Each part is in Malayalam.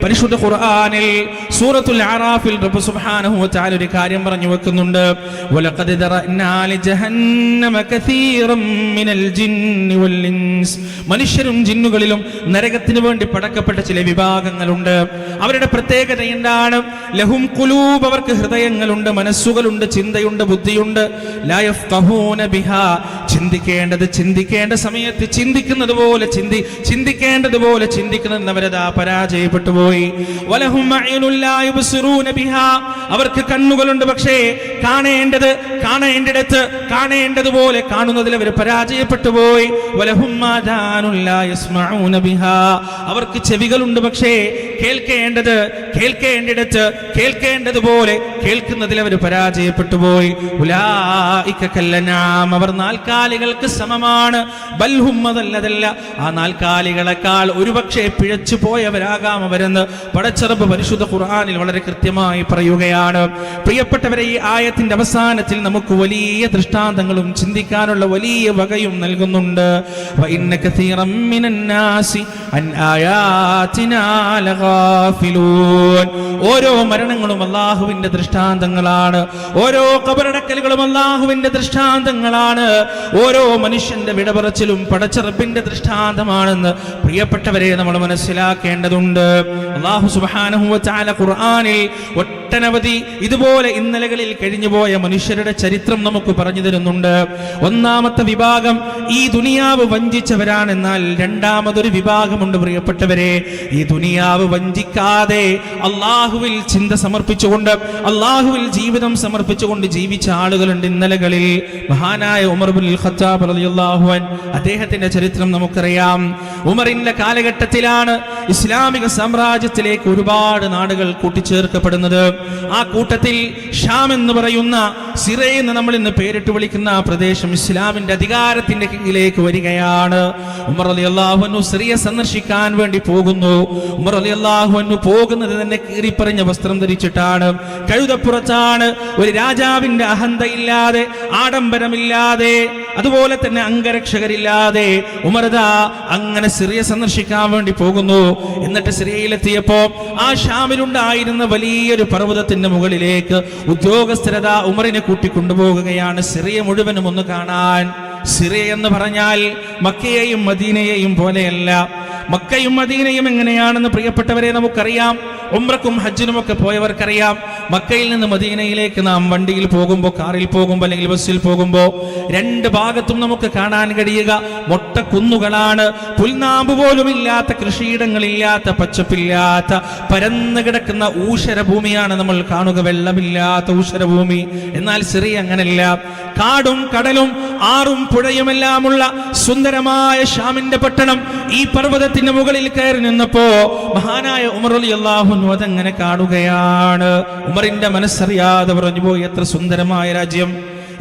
പരിശുദ്ധ ഖുർആനിൽ സൂറത്തുൽ അറാഫിൽ റബ്ബ് സുബ്ഹാനഹു വ തആല ഒരു കാര്യം പറഞ്ഞു വെക്കുന്നുണ്ട്. വലഖദ് ദറഅനാ ലിജഹന്നമ കസീറൻ മിനൽ ജിന്നി വൽ ഇൻസ്. മനുഷ്യരും ജിന്നുകളിലും നരകത്തിന് വേണ്ടി പടക്കപ്പെട്ട ചില വിഭാഗങ്ങളുണ്ട്. അവരുടെ പ്രത്യേകത എന്താണ്? ലഹും ഖുലൂബ്, അവർക്ക് ഹൃദയങ്ങളുണ്ട്, മനസ്സുകളുണ്ട്, ചിന്തയുണ്ട്, ബുദ്ധിയുണ്ട്. ലാ യഫ്ഖഹൂന ബിഹാ, ചിന്തിക്കേണ്ട സമയത്ത് ചിന്തിക്കുന്നത് പോലെ ചിന്തിക്കേണ്ടതുപോലെ ചിന്തിക്കുന്നവരതാ പരാജയപ്പെട്ടു പോയി. വലഹും അയ്നുൻ ലാ യുബ്സിറൂന ബിഹാ, അവർക്ക് കണ്ണുകളുണ്ട്, പക്ഷേ കാണേണ്ടിടത്ത് കാണേണ്ടതുപോലെ കാണുന്നതിൽ അവർ പരാജയപ്പെട്ടു പോയി. വലഹും ആദാനുൻ ലാ യസ്മഊന ബിഹാ, അവർക്ക് ചെവികളുണ്ട്, പക്ഷേ കേൾക്കേണ്ടിടത്ത് കേൾക്കേണ്ടതുപോലെ കേൾക്കുന്നതിൽ അവർ പരാജയപ്പെട്ടു പോയി. ഉലൈക കല്ലനാം, അവർ നാൽക്കാലികൾക്ക് സമമാണ്. ബൽഹും, അതല്ല, ആ നാൽക്കാലികളെക്കാൾ ഒരുപക്ഷെ പിഴച്ചു പോയവരാകാം അവരെന്ന് പടച്ച റബ്ബ് പരിശുദ്ധ ഖുർആനിൽ വളരെ കൃത്യമായി പറയുകയാണ്. പ്രിയപ്പെട്ടവരെ, ഈ ആയത്തിന്റെ അവസാനത്തിൽ നമുക്ക് വലിയ ദൃഷ്ടാന്തങ്ങളും ചിന്തിക്കാനുള്ള വലിയ വകയും നൽകുന്നുണ്ട്. വഇന്ന കസീറൻ മിനന്നാസി അൻ ആയാതിനാ ലഗാഫിലൂൻ. ഓരോ മരണങ്ങളും അല്ലാഹുവിന്റെ ദൃഷ്ടാന്തങ്ങളാണ്. ഓരോ ഖബറടക്കലുകളും അല്ലാഹുവിന്റെ ദൃഷ്ടാന്തങ്ങളാണ്. ഓരോ മനുഷ്യന്റെ വിടപറച്ചിലും പടച്ച റബ്ബിന്റെ ദൃഷ്ടാന്തമാണെന്ന് പ്രിയപ്പെട്ടവരെ നമ്മൾ മനസ്സിലാക്കേണ്ടതുണ്ട്. അല്ലാഹു സുബ്ഹാനഹു വ തആല ഖുർആനിൽ ഒട്ടനവധി ഇതുപോലെ ഇന്നലകളിൽ കഴിഞ്ഞുപോയ മനുഷ്യരുടെ ചരിത്രം നമുക്ക് പറഞ്ഞു തരുന്നുണ്ട്. ഒന്നാമത്തെ വിഭാഗം ഈ ദുനിയാവ് വഞ്ചിച്ചവരാണെന്നാൽ രണ്ടാമതൊരു വിഭാഗമുണ്ട് പ്രിയപ്പെട്ടവരെ. ഈ ദുനിയാവ് വഞ്ചിക്കാതെ അള്ളാഹുവിൽ ചിന്ത സമർപ്പിച്ചുകൊണ്ട്, അള്ളാഹുവിൽ ജീവിതം സമർപ്പിച്ചുകൊണ്ട് ജീവിച്ച ആളുകളുണ്ട് ഇന്നലകളിൽ. മഹാനായ ഉമർ ഇബ്നുൽ ഖത്താബ് റളിയല്ലാഹു അൻഹു, അദ്ദേഹത്തിന്റെ ചരിത്രം നമുക്കറിയാം. ഉമറിന്റെ കാലഘട്ടത്തിലാണ് ഇസ്ലാമിക സാമ്രാജ്യത്തിലേക്ക് ഒരുപാട് നാടുകൾ കൂട്ടിച്ചേർക്കപ്പെടുന്നത്. ആ കൂട്ടത്തിൽ ഷാം എന്ന് പറയുന്ന സിറ എന്ന് നമ്മൾ ഇന്ന് പേരിട്ട് വിളിക്കുന്ന ആ പ്രദേശം ഇസ്ലാമിന്റെ അധികാരത്തിന്റെ കീഴിലേക്ക് വരികയാണ്. ഉമർ റളിയല്ലാഹു അൻഹു സിറിയ സന്ദർശിക്കാൻ വേണ്ടി പോകുന്നു. ഉമർ റളിയല്ലാഹു അൻഹു പോകുന്നത് തന്നെ കീറിപ്പറിഞ്ഞ വസ്ത്രം ധരിച്ചിട്ടാണ്, കഴുതപ്പുറത്താണ്. ഒരു രാജാവിന്റെ അഹന്തയില്ലാതെ, ആഡംബരമില്ലാതെ, അതുപോലെ തന്നെ അംഗരക്ഷകരില്ലാതെ ഉമർദാ അങ്ങനെ സിറിയ സന്ദർശിക്കാൻ വേണ്ടി പോകുന്നു. എന്നിട്ട് സിറിയയിലെത്തിയപ്പോ ആ ഷാമിലുണ്ടായിരുന്ന വലിയൊരു പർവ്വതത്തിന്റെ മുകളിലേക്ക് ഉദ്യോഗസ്ഥരത ഉമറിനെ കൂട്ടിക്കൊണ്ടുപോകുകയാണ്, സിറിയ മുഴുവനും ഒന്ന് കാണാൻ. സിറിയ എന്ന് പറഞ്ഞാൽ മക്കയെയും മദീനയെയും പോലെയല്ല. മക്കയും മദീനയും എങ്ങനെയാണെന്ന് പ്രിയപ്പെട്ടവരെ നമുക്കറിയാം. ഉംറക്കും ഹജ്ജിനുമൊക്കെ പോയവർക്കറിയാം. മക്കയിൽ നിന്ന് മദീനയിലേക്ക് നാം വണ്ടിയിൽ പോകുമ്പോൾ, കാറിൽ പോകുമ്പോൾ, അല്ലെങ്കിൽ ബസ്സിൽ പോകുമ്പോൾ രണ്ട് ഭാഗത്തും നമുക്ക് കാണാൻ കഴിയുക മൊട്ടക്കുന്നുകളാണ്. പുൽനാമ്പ് പോലും ഇല്ലാത്ത, കൃഷിയിടങ്ങളില്ലാത്ത, പച്ചപ്പില്ലാത്ത, പരന്നു കിടക്കുന്ന ഊഷരഭൂമിയാണ് നമ്മൾ കാണുക, വെള്ളമില്ലാത്ത ഊഷരഭൂമി. എന്നാൽ സിറിയ അങ്ങനല്ല. കാടും കടലും ആറും പുഴയുമെല്ലാമുള്ള സുന്ദരമായ ഷാമിന്റെ പട്ടണം. ഈ പർവ്വതത്തിന്റെ മുകളിൽ കയറി നിന്നപ്പോ മഹാനായ ഉമർ റളിയല്ലാഹു അൻഹു അതങ്ങനെ കാണുകയാണ്. ഉമറിന്റെ മനസ്സറിയാതെ പറഞ്ഞു പോയി, എത്ര സുന്ദരമായ രാജ്യം,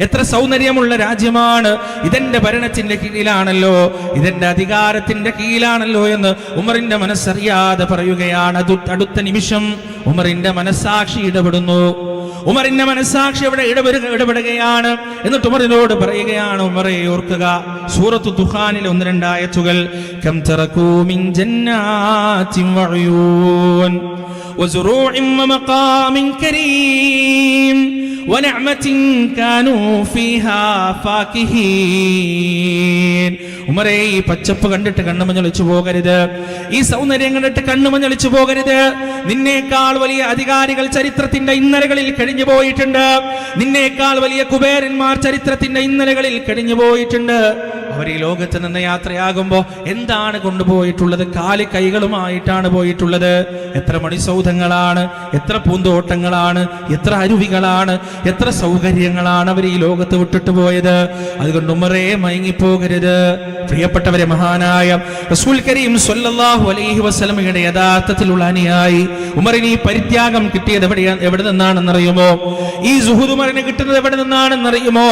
എത്ര സൗന്ദര്യമുള്ള രാജ്യമാണ്, ഇതെന്റെ ഭരണത്തിന്റെ കീഴിലാണല്ലോ, ഇതെന്റെ അധികാരത്തിന്റെ കീഴിലാണല്ലോ എന്ന് ഉമറിന്റെ മനസ്സറിയാതെ പറയുകയാണ്. അടുത്ത നിമിഷം ഉമറിന്റെ മനസ്സാക്ഷി ഇടപെടുന്നു. ഉമറിന്റെ മനസ്സാക്ഷി അവിടെ ഇടപെടുകയാണ്. എന്നിട്ട് ഉമറിനോട് പറയുകയാണ്, ഉമറെ ഓർക്കുക, സൂറത്തു ദുഖാനിലെ 1-2 ആയത്തുകൾ. കം തറകൂ മിൻ ജന്നാതിൻ വഉയൂൻ വസുറൂഇൻ വമഖാമിൻ കരീം വനഅമത്തിൻ കാനൂ ഫീഹാ ഫാകിഹീൻ. ഉമറേ, ഈ പച്ചപ്പ് കണ്ടിട്ട് കണ്ണുമഞ്ഞളിച്ചു പോകരുത്, ഈ സൗന്ദര്യം കണ്ടിട്ട് കണ്ണുമഞ്ഞളിച്ചു പോകരുത്. നിന്നേക്കാൾ വലിയ അധികാരികൾ ചരിത്രത്തിന്റെ ഇന്നലകളിൽ കഴിഞ്ഞു പോയിട്ടുണ്ട്. നിന്നേക്കാൾ വലിയ കുബേരന്മാർ ചരിത്രത്തിന്റെ ഇന്നലകളിൽ കഴിഞ്ഞു പോയിട്ടുണ്ട്. അവർ ഈ ലോകത്ത് നിന്ന് യാത്രയാകുമ്പോൾ എന്താണ് കൊണ്ടുപോയിട്ടുള്ളത്? കാലി കൈകളുമായിട്ടാണ് പോയിട്ടുള്ളത്. എത്ര മണിസൗധങ്ങളാണ്, എത്ര പൂന്തോട്ടങ്ങളാണ്, എത്ര അരുവികളാണ്, എത്ര സൗകര്യങ്ങളാണ് അവർ ഈ ലോകത്ത് വിട്ടിട്ട് പോയത്. അതുകൊണ്ട് ഉമറേ മയങ്ങിപ്പോകരുത്. പ്രിയപ്പെട്ടവരെ, മഹാനായ റസൂൽ കരീം സ്വല്ലല്ലാഹു അലൈഹി വസല്ലമയുടെ യഥാർത്ഥത്തിലുള്ള അനുയായി ഉമറിന് ഈ പരിത്യാഗം കിട്ടിയത് എവിടെ നിന്നാണെന്നറിയുമോ? ഈ സുഹൂദ് ഉമറിന് കിട്ടുന്നത് എവിടെ നിന്നാണെന്നറിയുമോ?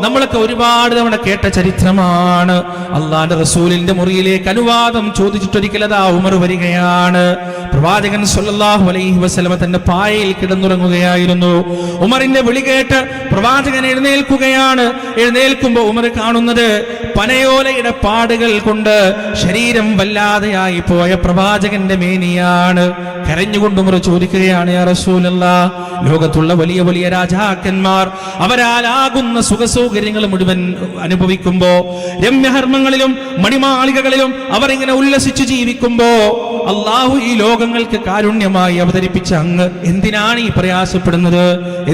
നമ്മളൊക്കെ ഒരുപാട് തവണ കേട്ട ചരിത്രമാണ്. അള്ളാന്റെ റസൂലിന്റെ മുറിയിലേക്ക് അനുവാദം ചോദിച്ചിട്ടൊരിക്കലതാ ഉമർ വരികയാണ്. പ്രവാചകൻ സല്ലല്ലാഹു അലൈഹി വസല്ലമ തന്റെ പായയിൽ കിടന്നുറങ്ങുകയായിരുന്നു. ഉമറിന്റെ വിളി കേട്ട് പ്രവാചകൻ എഴുന്നേൽക്കുകയാണ്. എഴുന്നേൽക്കുമ്പോൾ ഉമർ കാണുന്നത് പനയോലയുടെ പാടുകൾ കൊണ്ട് ശരീരം വല്ലാതെയായി പോയ പ്രവാചകന്റെ മേനിയാണ്. കരഞ്ഞുകൊണ്ട് ഉമർ ചോദിക്കുകയാണ്, യാ റസൂലല്ലാഹ്, ലോകത്തുള്ള വലിയ വലിയ രാജാക്കന്മാർ അവരാലാകുന്ന സുഖസൗകര്യങ്ങൾ മുഴുവൻ അനുഭവിക്കുമ്പോ, രമ്യഹർമ്മങ്ങളിലും മണിമാളികകളിലും അവർ ഇങ്ങനെ ഉല്ലസിച്ചു ജീവിക്കുമ്പോ, അള്ളാഹു ഈ ലോകങ്ങൾക്ക് കാരുണ്യമായി അവതരിപ്പിച്ച അങ്ങ് എന്തിനാണ് ഈ പ്രയാസപ്പെടുന്നത്?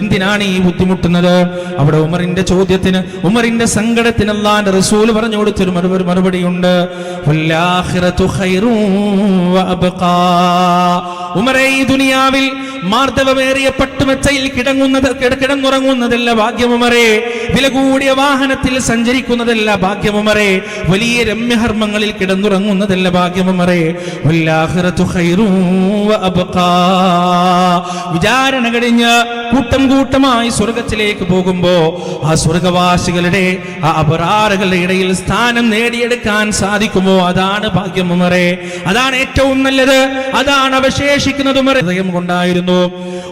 എന്തിനാണ് ഈ ബുദ്ധിമുട്ടുന്നത്? അവിടെ ഉമറിന്റെ ചോദ്യത്തിന്, ഉമറിന്റെ സങ്കടത്തിന് അല്ലാഹുവിന്റെ റസൂൽ പറഞ്ഞു കൊടുത്തൊരു മറുപടിയുണ്ട്. വല്ലാഖിറതു ഖൈറു വഅബ്ഖാ. ഉമറേ, ഈ ദുനിയാവിൽ മാർദ്ദവമേറിയ പട്ടുമെച്ചയിൽ കിടന്നുറങ്ങുന്നതല്ല ഭാഗ്യമുമറേ, വില കൂടിയ വാഹനത്തിൽ സഞ്ചരിക്കുന്നതല്ല ഭാഗ്യമുമറേ, വലിയ രമ്യഹർമ്മങ്ങളിൽ കിടന്നുറങ്ങുന്നതല്ല ഭാഗ്യമുമറേ. വല്ലാഖിറതു ഖൈറു വഅബ്ഖാ. വിചാരണ കഴിഞ്ഞ് കൂട്ടം കൂട്ടമായി സ്വർഗത്തിലേക്ക് പോകുമ്പോ ആ സ്വർഗവാസികളുടെ ആ അബറാറുകളുടെ ഇടയിൽ സ്ഥാനം നേടിയെടുക്കാൻ സാധിക്കുമോ? അതാണ് ഭാഗ്യമുമറേ, അതാണ് ഏറ്റവും നല്ലത്, അതാണ് അവശേഷിക്കുന്നത്. ഹൃദയം കൊണ്ടായിരുന്നു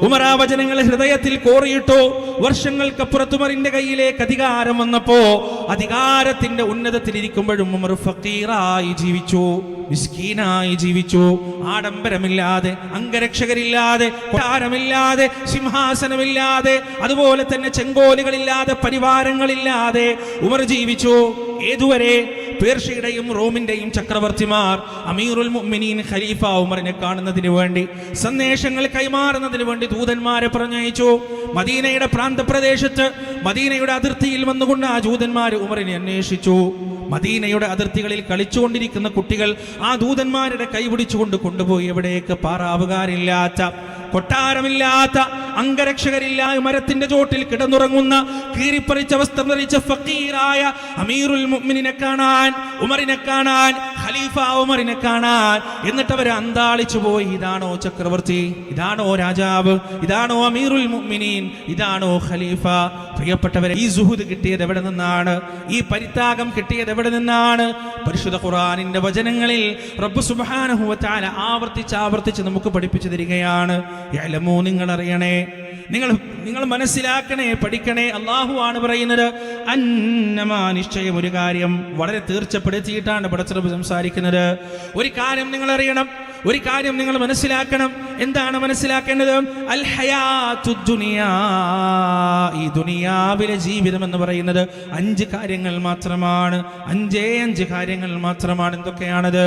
ഉമർ ആ വചനങ്ങൾ ഹൃദയത്തിൽ കോറിയിട്ടു. വർഷങ്ങൾക്കപ്പുറത്ത് ഉമറിന്റെ കയ്യിലേക്ക് അധികാരം വന്നപ്പോ അധികാരത്തിന്റെ ഉന്നതത്തിലിരിക്കുമ്പോഴും ഉമർ ഫക്കീറായി ജീവിച്ചു, മിസ്കീനായി ജീവിച്ചു. ആഡംബരമില്ലാതെ, അംഗരക്ഷകരില്ലാതെ, കൊട്ടാരമില്ലാതെ, സിംഹാസനമില്ലാതെ, അതുപോലെ തന്നെ ചെങ്കോലുകളില്ലാതെ, പരിവാരങ്ങളില്ലാതെ ഉമർ ജീവിച്ചു. ഏതുവരെ? പേർഷ്യയുടെയും റോമിന്റെയും ചക്രവർത്തിമാർ അമീറുൽ മുഅ്മിനീൻ ഖലീഫ ഉമറിനെ കാണുന്നതിന് വേണ്ടി, സന്ദേശങ്ങൾ കൈമാറുന്നതിന് വേണ്ടി ദൂതന്മാരെ പറഞ്ഞയച്ചു. മദീനയുടെ പ്രാന്തപ്രദേശത്ത്, മദീനയുടെ അതിർത്തിയിൽ വന്നുകൊണ്ട് ആ ദൂതന്മാർ ഉമറിനെ അന്വേഷിച്ചു. മദീനയുടെ അതിർത്തികളിൽ കളിച്ചുകൊണ്ടിരിക്കുന്ന കുട്ടികൾ ആ ദൂതന്മാരുടെ കൈപിടിച്ചുകൊണ്ട് കൊണ്ടുപോയി എവിടേക്ക്? പാറാവുകാരില്ലാത്ത, കൊട്ടാരമില്ലാത്ത, അംഗരക്ഷകരില്ലായ മരത്തിന്റെ ചോട്ടിൽ കിടന്നുറങ്ങുന്ന, കീറിപ്പറിച്ച വസ്ത്രം ധരിച്ച ഫക്കീറായ അമീറുൽ മുഅ്മിനീനെ കാണാൻ, ഉമറിനെ കാണാൻ, ഖലീഫ ഉമറിനെ കാണാൻ. എന്നിട്ട് അവർ അന്താളിച്ചു പോയി. ഇതാണോ ചക്രവർത്തി? ഇതാണോ രാജാവ്? ഇതാണോ അമീറുൽ മുഅ്മിനീൻ? ഇതാണോ ഖലീഫ? പ്രിയപ്പെട്ടവരെ, ഈ സുഹുദ് കിട്ടിയത് എവിടെ നിന്നാണ്? ഈ പരിത്യാഗം കിട്ടിയത് എവിടെ നിന്നാണ്? പരിശുദ്ധ ഖുർആനിന്റെ വചനങ്ങളിൽ റബ്ബ് സുബ്ഹാനഹു വ തആല ആവർത്തിച്ച് നമുക്ക് പഠിപ്പിച്ചു തരികയാണ്. യഅലമൂ, നിങ്ങൾ അറിയണേ, നിങ്ങൾ മനസ്സിലാക്കണേ, പഠിക്കണേ. അല്ലാഹു ആണ് പറയുന്നത്, അന്നമാ, നിശ്ചയം, ഒരു കാര്യം വളരെ തീർച്ചപ്പെടുത്തിയിട്ടാണ് പടച്ചറബ് സംസാരിക്കുന്നത്. ഒരു കാര്യം നിങ്ങൾ അറിയണം, ഒരു കാര്യം നിങ്ങൾ മനസ്സിലാക്കണം. എന്താണ് മനസ്സിലാക്കേണ്ടത്? അൽ ഹയാത്തുദ് ദുനിയാ, ഈ ദുനിയാവിലെ ജീവിതം എന്ന് പറയുന്നത് 5 കാര്യങ്ങൾ മാത്രമാണ്. 5 കാര്യങ്ങൾ മാത്രമാണ്. എന്തൊക്കെയാണത്?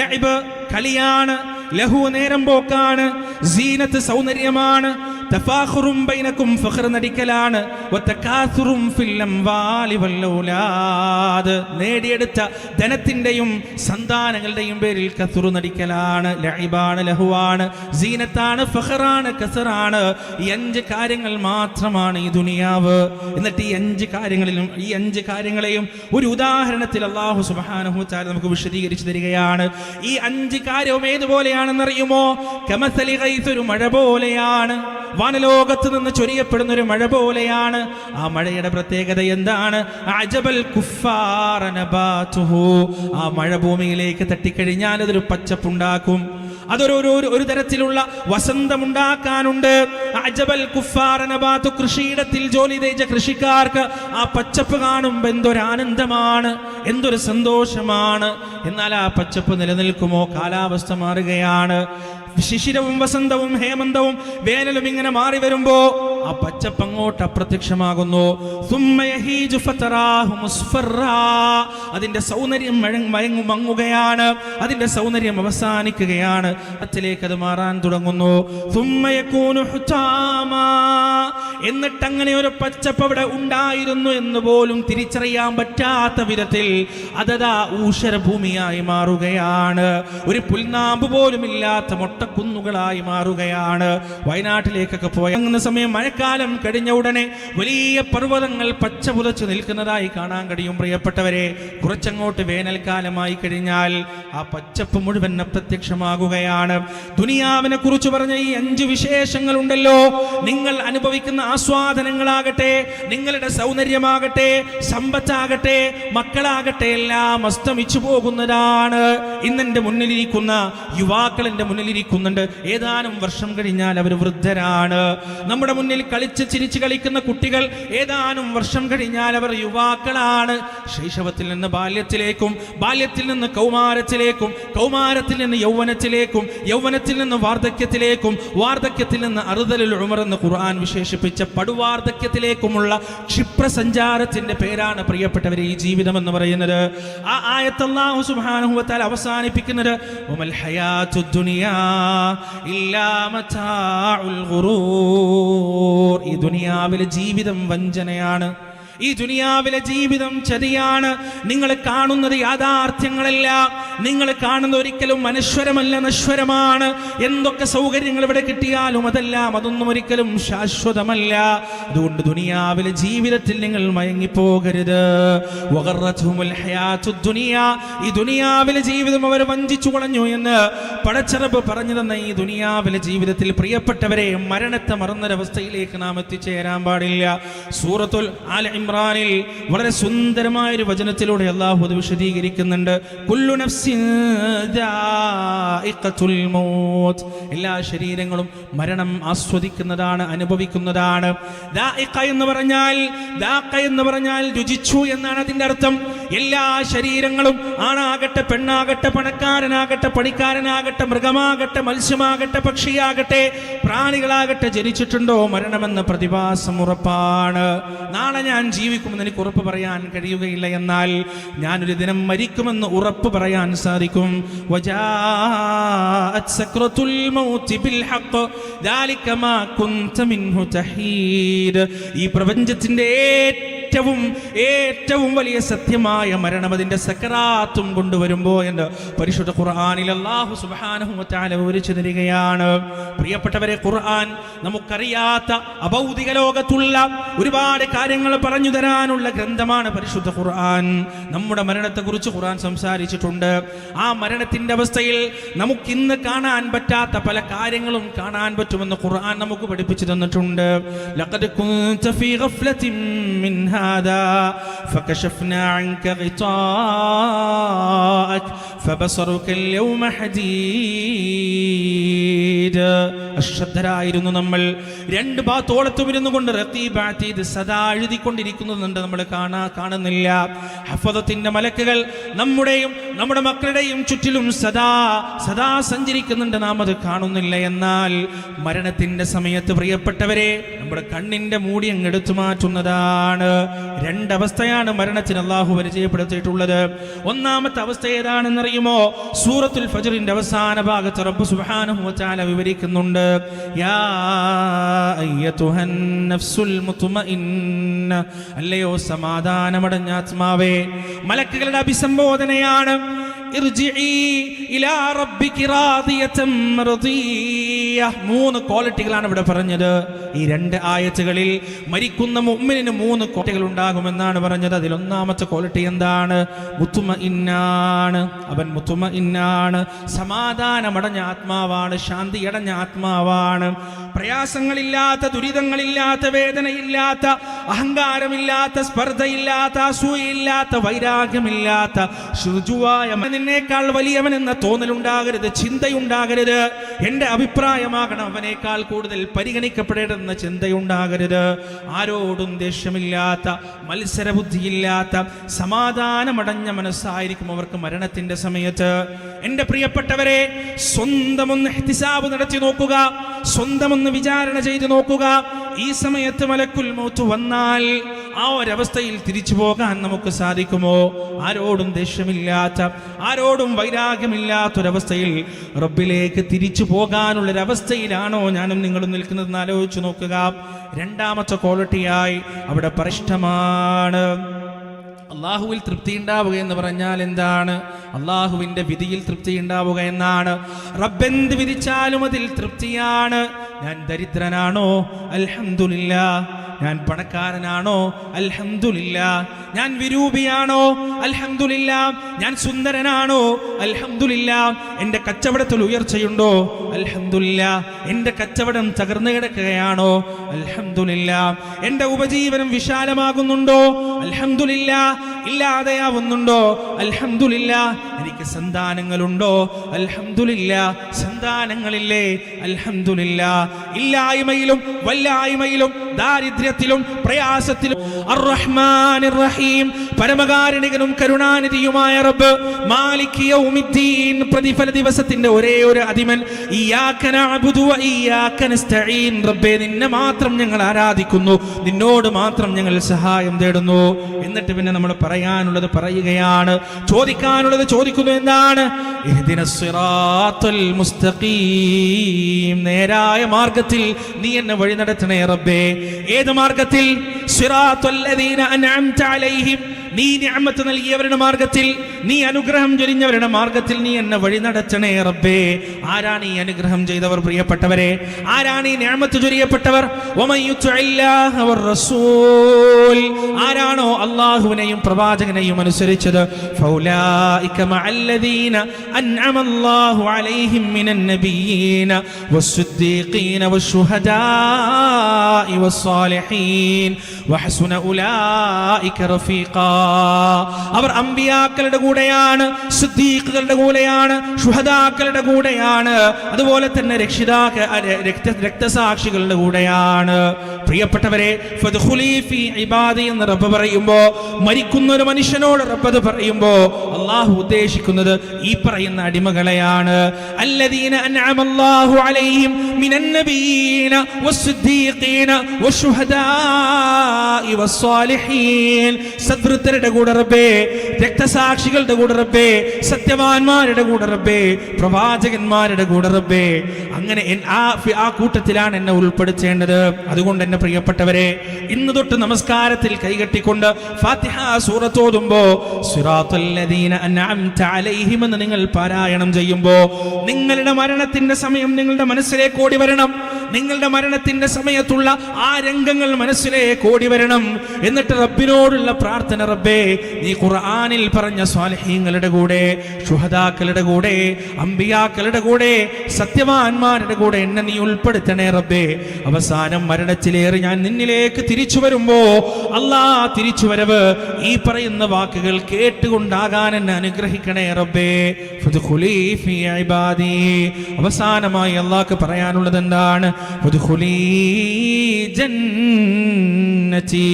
ലഅബ്, കളിയാണ്. ലഹു, നേരം പോക്കാണ്. സീനത്ത്, സൗന്ദര്യമാണ്. തഫാഖുറും ബൈനക്കും, ഫഖർ, നടിക്കലാണ്. വതകാസുറും ഫിൽ അംവാലി വൽ ഔലാദ്, നേടിയെടുത്ത ധനത്തിന്റെയും സന്താനങ്ങളുടെയും പേരിൽ കസുറു, നടിക്കലാണ്. ലഇബാണ്, ലഹുവാണ്, സീനത്താണ്, ഫഖറാണ്, കസറാണ്. ഈ 5 കാര്യങ്ങൾ മാത്രമാണ് ഈ ദുനിയാവ്. എന്നിട്ട് ഈ 5 കാര്യങ്ങളെയും ഒരു ഉദാഹരണത്തിൽ അല്ലാഹു സുബ്ഹാനഹു വ തആല നമുക്ക് വിശദീകരിച്ചു തരികയാണ്. ഈ 5 കാര്യവും ഏതുപോലെയാണെന്നറിയുമോ? കമസലി ഗൈസ്, ഒരു മഴ പോലെയാണ്. വാനലോകത്ത് നിന്ന് ചൊരിയപ്പെടുന്ന ഒരു മഴ പോലെയാണ്. ആ മഴയുടെ പ്രത്യേകത എന്താണ്? അജബൽ കുഫാറ നബാതുഹു, ആ മഴ ഭൂമിയിലേക്ക് തട്ടിക്കഴിഞ്ഞാൽ അതൊരു പച്ചപ്പുണ്ടാക്കും. അതൊരു തരത്തിലുള്ള വസന്തമുണ്ടാക്കാനുണ്ട്. അജബൽ കുഫാറ നബാതു, കൃഷിയിടത്തിൽ ജോലി ചെയ്ത കൃഷിക്കാർക്ക് ആ പച്ചപ്പ് കാണുമ്പോൾ എന്തൊരാനന്ദമാണ്, എന്തൊരു സന്തോഷമാണ്. എന്നാൽ ആ പച്ചപ്പ് നിലനിൽക്കുമോ? കാലാവസ്ഥ മാറുകയാണ്. ശിശിരവും വസന്തവും ഹേമന്തവും വേനലും ഇങ്ങനെ മാറി വരുമ്പോ ആ പച്ചപ്പ് അങ്ങോട്ട് അപ്രത്യക്ഷമാകുന്നു. അതിന്റെ സൗന്ദര്യം മങ്ങുകയാണ്, അതിന്റെ സൗന്ദര്യം അവസാനിക്കുകയാണ്. അത്തിലേക്ക് അത് മാറാൻ തുടങ്ങുന്നു. എന്നിട്ട് അങ്ങനെ ഒരു പച്ചപ്പ് അവിടെ ഉണ്ടായിരുന്നു എന്ന് പോലും തിരിച്ചറിയാൻ പറ്റാത്ത വിധത്തിൽ അതതാ ഊഷരഭൂമിയായി മാറുകയാണ്. ഒരു പുൽനാമ്പ് പോലും ഇല്ലാത്ത മൊട്ടക്കുന്നുകളായി മാറുകയാണ്. വയനാട്ടിലേക്കൊക്കെ പോയ സമയം മഴക്കാലം മഴക്കാലം കഴിഞ്ഞ ഉടനെ വലിയ പർവ്വതങ്ങൾ പച്ച പുതച്ചു നിൽക്കുന്നതായി കാണാൻ കഴിയും. പ്രിയപ്പെട്ടവരെ, കുറച്ചങ്ങോട്ട് വേനൽക്കാലമായി കഴിഞ്ഞാൽ ആ പച്ചപ്പ് മുഴുവൻ അപ്രത്യക്ഷമാകുകയാണ്. ദുനിയാവിനെ കുറിച്ച് പറഞ്ഞ ഈ 5 വിശേഷങ്ങളുണ്ടല്ലോ, നിങ്ങൾ അനുഭവിക്കുന്ന ആസ്വാദനങ്ങളാകട്ടെ, നിങ്ങളുടെ സൗന്ദര്യമാകട്ടെ, സമ്പത്താകട്ടെ, മക്കളാകട്ടെ, എല്ലാം അസ്തമിച്ചു പോകുന്നതാണ്. ഇന്നെന്റെ മുന്നിലിരിക്കുന്ന യുവാക്കൾ എൻ്റെ മുന്നിലിരിക്കുന്നുണ്ട്. ഏതാനും വർഷം കഴിഞ്ഞാൽ അവർ വൃദ്ധരാണ്. നമ്മുടെ മുന്നിൽ കളിച്ച് ചിരിച്ച് കളിക്കുന്ന കുട്ടികൾ ഏതാനും വർഷം കഴിഞ്ഞാൽ അവർ യുവാക്കളാണ്. ശൈശവത്തിൽ നിന്ന് ബാല്യത്തിലേക്കും, ബാല്യത്തിൽ നിന്ന് കൗമാരത്തിലേക്കും, കൗമാരത്തിൽ നിന്ന് യൗവനത്തിലേക്കും, യൗവനത്തിൽ നിന്ന് വാർദ്ധക്യത്തിലേക്കും, വാർദ്ധക്യത്തിൽ നിന്ന് അറുദലുൽ ഉമർ എന്ന് ഖുർആൻ വിശേഷിപ്പിച്ച പടുവാർദ്ധക്യത്തിലേക്കുമുള്ള ക്ഷിപ്രസഞ്ചാരത്തിന്റെ പേരാണ് പ്രിയപ്പെട്ടവരെ ഈ ജീവിതം എന്ന് പറയുന്നത്. ആ ആയത്ത് അല്ലാഹു സുബ്ഹാനഹു വ തആല അവസാനിപ്പിക്കുന്നത് വമൽ ഹയാത്തുദ് ദുനിയാ ഇല്ലാ മതാഉൽ ഗുറൂർ. ഈ ദുനിയാവിലെ ജീവിതം വഞ്ചനയാണ്. ഈ ദുനിയാവിലെ ജീവിതം ചതിയാണ്. നിങ്ങൾ കാണുന്നത് യാഥാർത്ഥ്യങ്ങളല്ല. നിങ്ങൾ കാണുന്ന ഒരിക്കലും അനശ്വരമല്ല, നശ്വരമാണ്. എന്തൊക്കെ സൗകര്യങ്ങൾ ഇവിടെ കിട്ടിയാലും അതൊന്നും ഒരിക്കലും ശാശ്വതമല്ല. അതുകൊണ്ട് ദുനിയാവിലെ ജീവിതത്തിൽ നിങ്ങൾ മയങ്ങിപ്പോകരുത്. വഗറത്തുഹുൽ ഹയാത്തുദ് ദുനിയാ, ഈ ദുനിയാവിലെ ജീവിതം അവർ വഞ്ചിച്ചു കളഞ്ഞു എന്ന് പടച്ചറബ് പറഞ്ഞു തന്ന ഈ ദുനിയാവിലെ ജീവിതത്തിൽ പ്രിയപ്പെട്ടവരെ, മരണത്തെ മറന്നൊരവസ്ഥയിലേക്ക് നാം എത്തിച്ചേരാൻ പാടില്ല. സൂറത്തുൽ ആല ഇമ്രാനിൽ വളരെ സുന്ദരമായ ഒരു വചനത്തിലൂടെ അല്ലാഹു അത് വിശദീകരിക്കുന്നുണ്ട്. കുല്ലു നഫ്സിൻ ദാഇഖത്തുൽ മൗത്ത്, എല്ലാ ശരീരങ്ങളും മരണം ആസ്വദിക്കുന്നതാണ്, അനുഭവിക്കുന്നതാണ്. ദാഇഖ എന്ന് പറഞ്ഞാൽ രുചിച്ചു എന്നാണ് അതിന്റെ അർത്ഥം. എല്ലാ ശരീരങ്ങളും, ആണാകട്ടെ പെണ്ണാകട്ടെ, പണക്കാരനാകട്ടെ പണിക്കാരനാകട്ടെ, മൃഗമാകട്ടെ മത്സ്യമാകട്ടെ പക്ഷിയാകട്ടെ പ്രാണികളാകട്ടെ, ജനിച്ചിട്ടുണ്ടോ മരണമെന്ന പ്രതിഭാസം ഉറപ്പാണ്. നാളെ ഞാൻ ജീവിക്കുമെന്ന് എനിക്ക് ഉറപ്പ് പറയാൻ കഴിയുകയില്ല, എന്നാൽ ഞാനൊരു ദിനം മരിക്കുമെന്ന് ഉറപ്പ് പറയാൻ സാധിക്കും. വജാഅത് സക്രത്തുൽ മൗതി ബിൽ ഹഖ് ദാലിക മാ കുൻത മിൻഹു തഹീദ്. ഈ പ്രപഞ്ചത്തിന്റെ ഏറ്റവും വലിയ സത്യമായ മരണം അതിന്റെ സക്കറാത്തും കൊണ്ടുവരുമ്പോ എന്ന് പരിശുദ്ധ ഖുർആനിൽ അല്ലാഹു സുബ്ഹാനഹു വ തആല വിവരിച്ചു തരികയാണ്. പ്രിയപ്പെട്ടവരെ, ഖുർആൻ നമുക്കറിയാത്ത അഭൗതിക ലോകത്തുള്ള ഒരുപാട് കാര്യങ്ങൾ പറഞ്ഞു തരാനുള്ള ഗ്രന്ഥമാണ് പരിശുദ്ധ ഖുർആൻ. നമ്മുടെ മരണത്തെക്കുറിച്ച് ഖുർആൻ സംസാരിച്ചിട്ടുണ്ട്. ആ മരണത്തിന്റെ അവസ്ഥയിൽ നമുക്കിന്ന് കാണാൻ പറ്റാത്ത പല കാര്യങ്ങളും കാണാൻ പറ്റുമെന്ന് ഖുർആൻ നമുക്ക് പഠിപ്പിച്ചു തന്നിട്ടുണ്ട്. ലഖദ് കുൻത ഫീ ഗഫ്ലത്തിൻ മിൻ هذا فكشفنا عنك غطاءك فبصرك اليوم حديد. അശ്രദ്ധരായിരുന്നു നമ്മൾ. 2 ഭാഗത്തോളത്തും ഇരുന്നു കൊണ്ട് റഖീബ് അതീദ് സദാ എഴുതിക്കൊണ്ടിരിക്കുന്നുണ്ട്. നമ്മൾ കാണുന്നില്ല. ഹഫദത്തിന്റെ മലക്കുകൾ നമ്മുടെയും നമ്മുടെ മക്കളുടെയും ചുറ്റിലും സദാ സഞ്ചരിക്കുന്നുണ്ട്. നാം അത് കാണുന്നില്ല. എന്നാൽ മരണത്തിന്റെ സമയത്ത് പ്രിയപ്പെട്ടവരെ, നമ്മുടെ കണ്ണിന്റെ മൂടി അങ്ങ് എടുത്തു മാറ്റുന്നതാണ്. 2 അവസ്ഥയാണ് മരണത്തിന് അല്ലാഹു പരിചയപ്പെടുത്തിയിട്ടുള്ളത്. ഒന്നാമത്തെ അവസ്ഥ ഏതാണെന്നറിയുമോ? സൂറത്തുൽ ഫജ്റിന്റെ അവസാന ഭാഗത്ത് റബ്ബ് സുബ്ഹാനഹു വ തആല വിവരിക്കുന്നുണ്ട്. യാ അയ്യതുഹൻ നഫ്സുൽ മുത്മഇന്ന, അല്ലയോ സമാധാനമടഞ്ഞ ആത്മാവേ. മലക്കുകളുടെ അഭിസംബോധനയാണ്. ഇർജിഇ ഇലാ റബ്ബികി റാദിയതൻ മർദിയ. 3 ക്വാളിറ്റികളാണ് ഇവിടെ പറഞ്ഞത്. ഈ 2 ആയത്തുകളിൽ മരിക്കുന്ന മുഅ്മിനിന് 3 ക്വാളിറ്റികൾ ഉണ്ടാകുമെന്നാണ് പറഞ്ഞത്. അതിൽ ഒന്നാമത്തെ ക്വാളിറ്റി എന്താണ്? മുത്മഇന്നാണ്. അവൻ മുത്മഇന്നാണ്, സമാധാനമടഞ്ഞ ആത്മാവാണ്, ശാന്തിയടഞ്ഞ ആത്മാവാണ്. പ്രയാസങ്ങളില്ലാത്ത, ദുരിതങ്ങളില്ലാത്ത, വേദനയില്ലാത്ത, അഹങ്കാരമില്ലാത്ത, സ്പർദ്ധയില്ലാത്ത, അസൂയയില്ലാത്ത, വൈരാഗ്യമില്ലാത്ത, ശുചുവായ, നിന്നേക്കാൾ വലിയവൻ എന്ന തോന്നലുണ്ടാകരുത്, ചിന്തയുണ്ടാകരുത്. എൻ്റെ അഭിപ്രായമാകണം അവനേക്കാൾ കൂടുതൽ പരിഗണിക്കപ്പെടേണ്ടെന്ന ചിന്തയുണ്ടാകരുത്. ആരോടും ദേഷ്യമില്ലാത്ത, മത്സരബുദ്ധിയില്ലാത്ത, സമാധാനമടഞ്ഞ മനസ്സായിരിക്കും അവർക്ക് മരണത്തിന്റെ സമയത്ത്. എൻ്റെ പ്രിയപ്പെട്ടവരെ, സ്വന്തമൊന്ന് ഇഹ്തിസാബ് നടത്തി നോക്കുക, സ്വന്തമൊന്ന് വിചാരണ ചെയ്ത് നോക്കുക. ഈ സമയത്ത് മലക്കുൽ മൗത്ത് വന്നാൽ ആ ഒരവസ്ഥയിൽ തിരിച്ചു പോകാൻ നമുക്ക് സാധിക്കുമോ? ആരോടും ദേഷ്യമില്ലാത്ത, ആരോടും വൈരാഗ്യമില്ലാത്തൊരവസ്ഥയിൽ റബ്ബിലേക്ക് തിരിച്ചു പോകാനുള്ളൊരവസ്ഥയിലാണോ ഞാനും നിങ്ങളും നിൽക്കുന്നതെന്ന് ആലോചിച്ച് നോക്കുക. 2ാമത്തെ ക്വാളിറ്റിയായി അവിടെ പരിഷ്ടമാണ്. അള്ളാഹുവിൽ തൃപ്തി ഉണ്ടാവുക എന്ന് പറഞ്ഞാൽ എന്താണ്? അള്ളാഹുവിന്റെ വിധിയിൽ തൃപ്തി ഉണ്ടാവുക എന്നാണ്. റബ്ബെന്ത് വിധിച്ചാലും അതിൽ തൃപ്തിയാണ്. ഞാൻ ദരിദ്രനാണോ? അൽഹംദുലില്ലാ. ഞാൻ പണക്കാരനാണോ? അൽഹംദുലില്ലാ. ഞാൻ വിരൂപിയാണോ? അൽഹംദുലില്ലാ. ഞാൻ സുന്ദരനാണോ? അൽഹംദുലില്ലാ. എൻ്റെ കച്ചവടത്തിൽ ഉയർച്ചയുണ്ടോ? അൽഹംദുലില്ലാ. എൻ്റെ കച്ചവടം തകർന്നു കിടക്കുകയാണോ? അൽഹംദുലില്ലാ. എൻ്റെ ഉപജീവനം വിശാലമാകുന്നുണ്ടോ? അൽഹംദുലില്ലാ. ഇല്ലാതെയാവുന്നുണ്ടോ? അൽഹംദുലില്ലാ. എനിക്ക് സന്താനങ്ങളുണ്ടോ? അൽഹംദുലില്ലാ. സന്താനങ്ങളില്ലേ? അൽഹംദുലില്ലാ. ഇല്ലായ്മയിലും വല്ലായ്മയിലും ദാരിദ്ര്യത്തിലും പ്രയാസത്തിലും അർറഹ്മാനിർ റഹീം, പരമകാരുണികനും കരുണാനിധിയുമായ റബ്ബ്, മാലിക് യൗമിദ്ദീൻ, പ്രതിഫല ദിവസത്തിന്റെ ഒരേ ഒരു അധിപൻ, ഇയ്യാക നഅ്ബുദു വ ഇയ്യാക നസ്തഈൻ, റബ്ബേ നിന്നെ മാത്രം ഞങ്ങൾ ആരാധിക്കുന്നു, നിന്നോട് മാത്രം ഞങ്ങൾ സഹായം തേടുന്നു. എന്നിട്ട് പിന്നെ നമ്മൾ പറയാനുള്ളത് പറയുകയാണ്, ചോദിക്കാനുള്ളത് ചോദിക്കുന്നു. എന്താണ്? ഇഹ്ദിനസ് സിറാത്തൽ മുസ്തഖീം, നേരായ മാർഗത്തിൽ നീ എന്നെ വഴി നടത്തണേ റബ്ബേ. ഏത് മാർഗത്തിൽ? സിറാത്തുൽ ലദീന അൻഅംത അലൈഹിം, നീ നിഅമത്ത് നൽകിയവരുടെ മാർഗത്തിൽ, നീ അനുഗ്രഹം ചൊരിഞ്ഞവരുടെ മാർഗത്തിൽ നീ എന്നെ വഴി നടത്തണേ റബ്ബേ. ആരാണ് ഈ അനുഗ്രഹം ചെയ്തവർ? പ്രിയപ്പെട്ടവരെ, ആരാണ് ഈ നിഅമത്ത് ചൊരിയപ്പെട്ടവർ? വമൻ യുത്ഇല്ലാഹ വറസൂൽ, ആരാണോ അല്ലാഹുവിനെയും പ്രവാചകനെയും അനുസരിച്ചത്, ഫൗലായിക മഅല്ലദീന അൻഅമല്ലാഹു അലൈഹിം മിനൻ നബിയ്യീന വസ്സിദ്ദീഖീന വശുഹദാഇ വസ്സാലിഹീൻ വഹസുന ഉലൈക റഫീഖാ. അവർ അമ്പിയാക്കളുടെ കൂടെയാണ്, സിദ്ദീഖുകളുടെ കൂടെയാണ്, ശുഹദാക്കളുടെ കൂടെയാണ്, അതുപോലെ തന്നെ രക്തസാക്ഷികളുടെ കൂടെയാണ്. പ്രിയപ്പെട്ടവരെ, ഫദ്ഖുലി ഫീ ഇബാദി എന്ന് റബ്ബ് പറയുമ്പോൾ, മരിക്കുന്ന ഒരു മനുഷ്യനോട് റബ്ബ് അത് പറയുമ്പോൾ അല്ലാഹു ഉദ്ദേശിക്കുന്നത് ഈ പറയുന്ന അടിമകളെയാണ്. അല്ലദീന അൻഅമല്ലാഹു അലൈഹിം മിനൻ നബിയ്യീന വസ്സിദ്ദീഖീന വശുഹദാഇ വസ്സാലിഹീൻ, സദ്വൃത്തരുടെ കൂടെ റബ്ബേ, രക്തസാക്ഷികളുടെ കൂടെ റബ്ബേ, സത്യവാന്മാരുടെ കൂടെ റബ്ബേ, പ്രവാചകന്മാരുടെ കൂടെ റബ്ബേ. അങ്ങനെ ആ കൂട്ടത്തിലാണ് എന്നെ ഉൾപ്പെടുത്തേണ്ടത്. അതുകൊണ്ട് എന്നെ പ്രിയപ്പെട്ടവരെ, ഇന്ന് തൊട്ട് നമസ്കാരത്തിൽ കൈകെട്ടിക്കൊണ്ട് ഫാത്തിഹ സൂറത്ത് ഓതുമ്പോ സിറാത്തുൽ ലദീന അൻഅംത അലൈഹിം എന്ന് നിങ്ങൾ പാരായണം ചെയ്യുമ്പോ, നിങ്ങളുടെ മരണത്തിന്റെ സമയം നിങ്ങളുടെ മനസ്സിലേക്ക് ഓടി വരണം. നിങ്ങളുടെ മരണത്തിന്റെ സമയത്തുള്ള ആ രംഗങ്ങൾ മനസ്സിലേക്ക് ഓടി വരണം. എന്നിട്ട് റബ്ബിനോടുള്ള പ്രാർത്ഥന, റബ്ബേ നീ ഖുർആനിൽ പറഞ്ഞ സ്വാലിഹീങ്ങളുടെ കൂടെ, ശുഹദാക്കളുടെ കൂടെ, അമ്പിയാക്കളുടെ കൂടെ, സത്യവാന്മാരുടെ കൂടെ എന്നെ നീ ഉൾപ്പെടുത്തണേ റബ്ബേ. അവസാനം മരണത്തിലേറി ഞാൻ നിന്നിലേക്ക് തിരിച്ചു വരുമ്പോ, അല്ലാ തിരിച്ചു വരവ് ഈ പറയുന്ന വാക്കുകൾ കേട്ടുകൊണ്ടാകാൻ എന്നെ അനുഗ്രഹിക്കണേ റബ്ബേ. ഫദ്ഖുലി ഫീ ഇബാദി. അവസാനമായി അല്ലാഹ്ക്ക് പറയാനുള്ളത് എന്താണ്? ഫദ്ഖുലി ജന്നതി,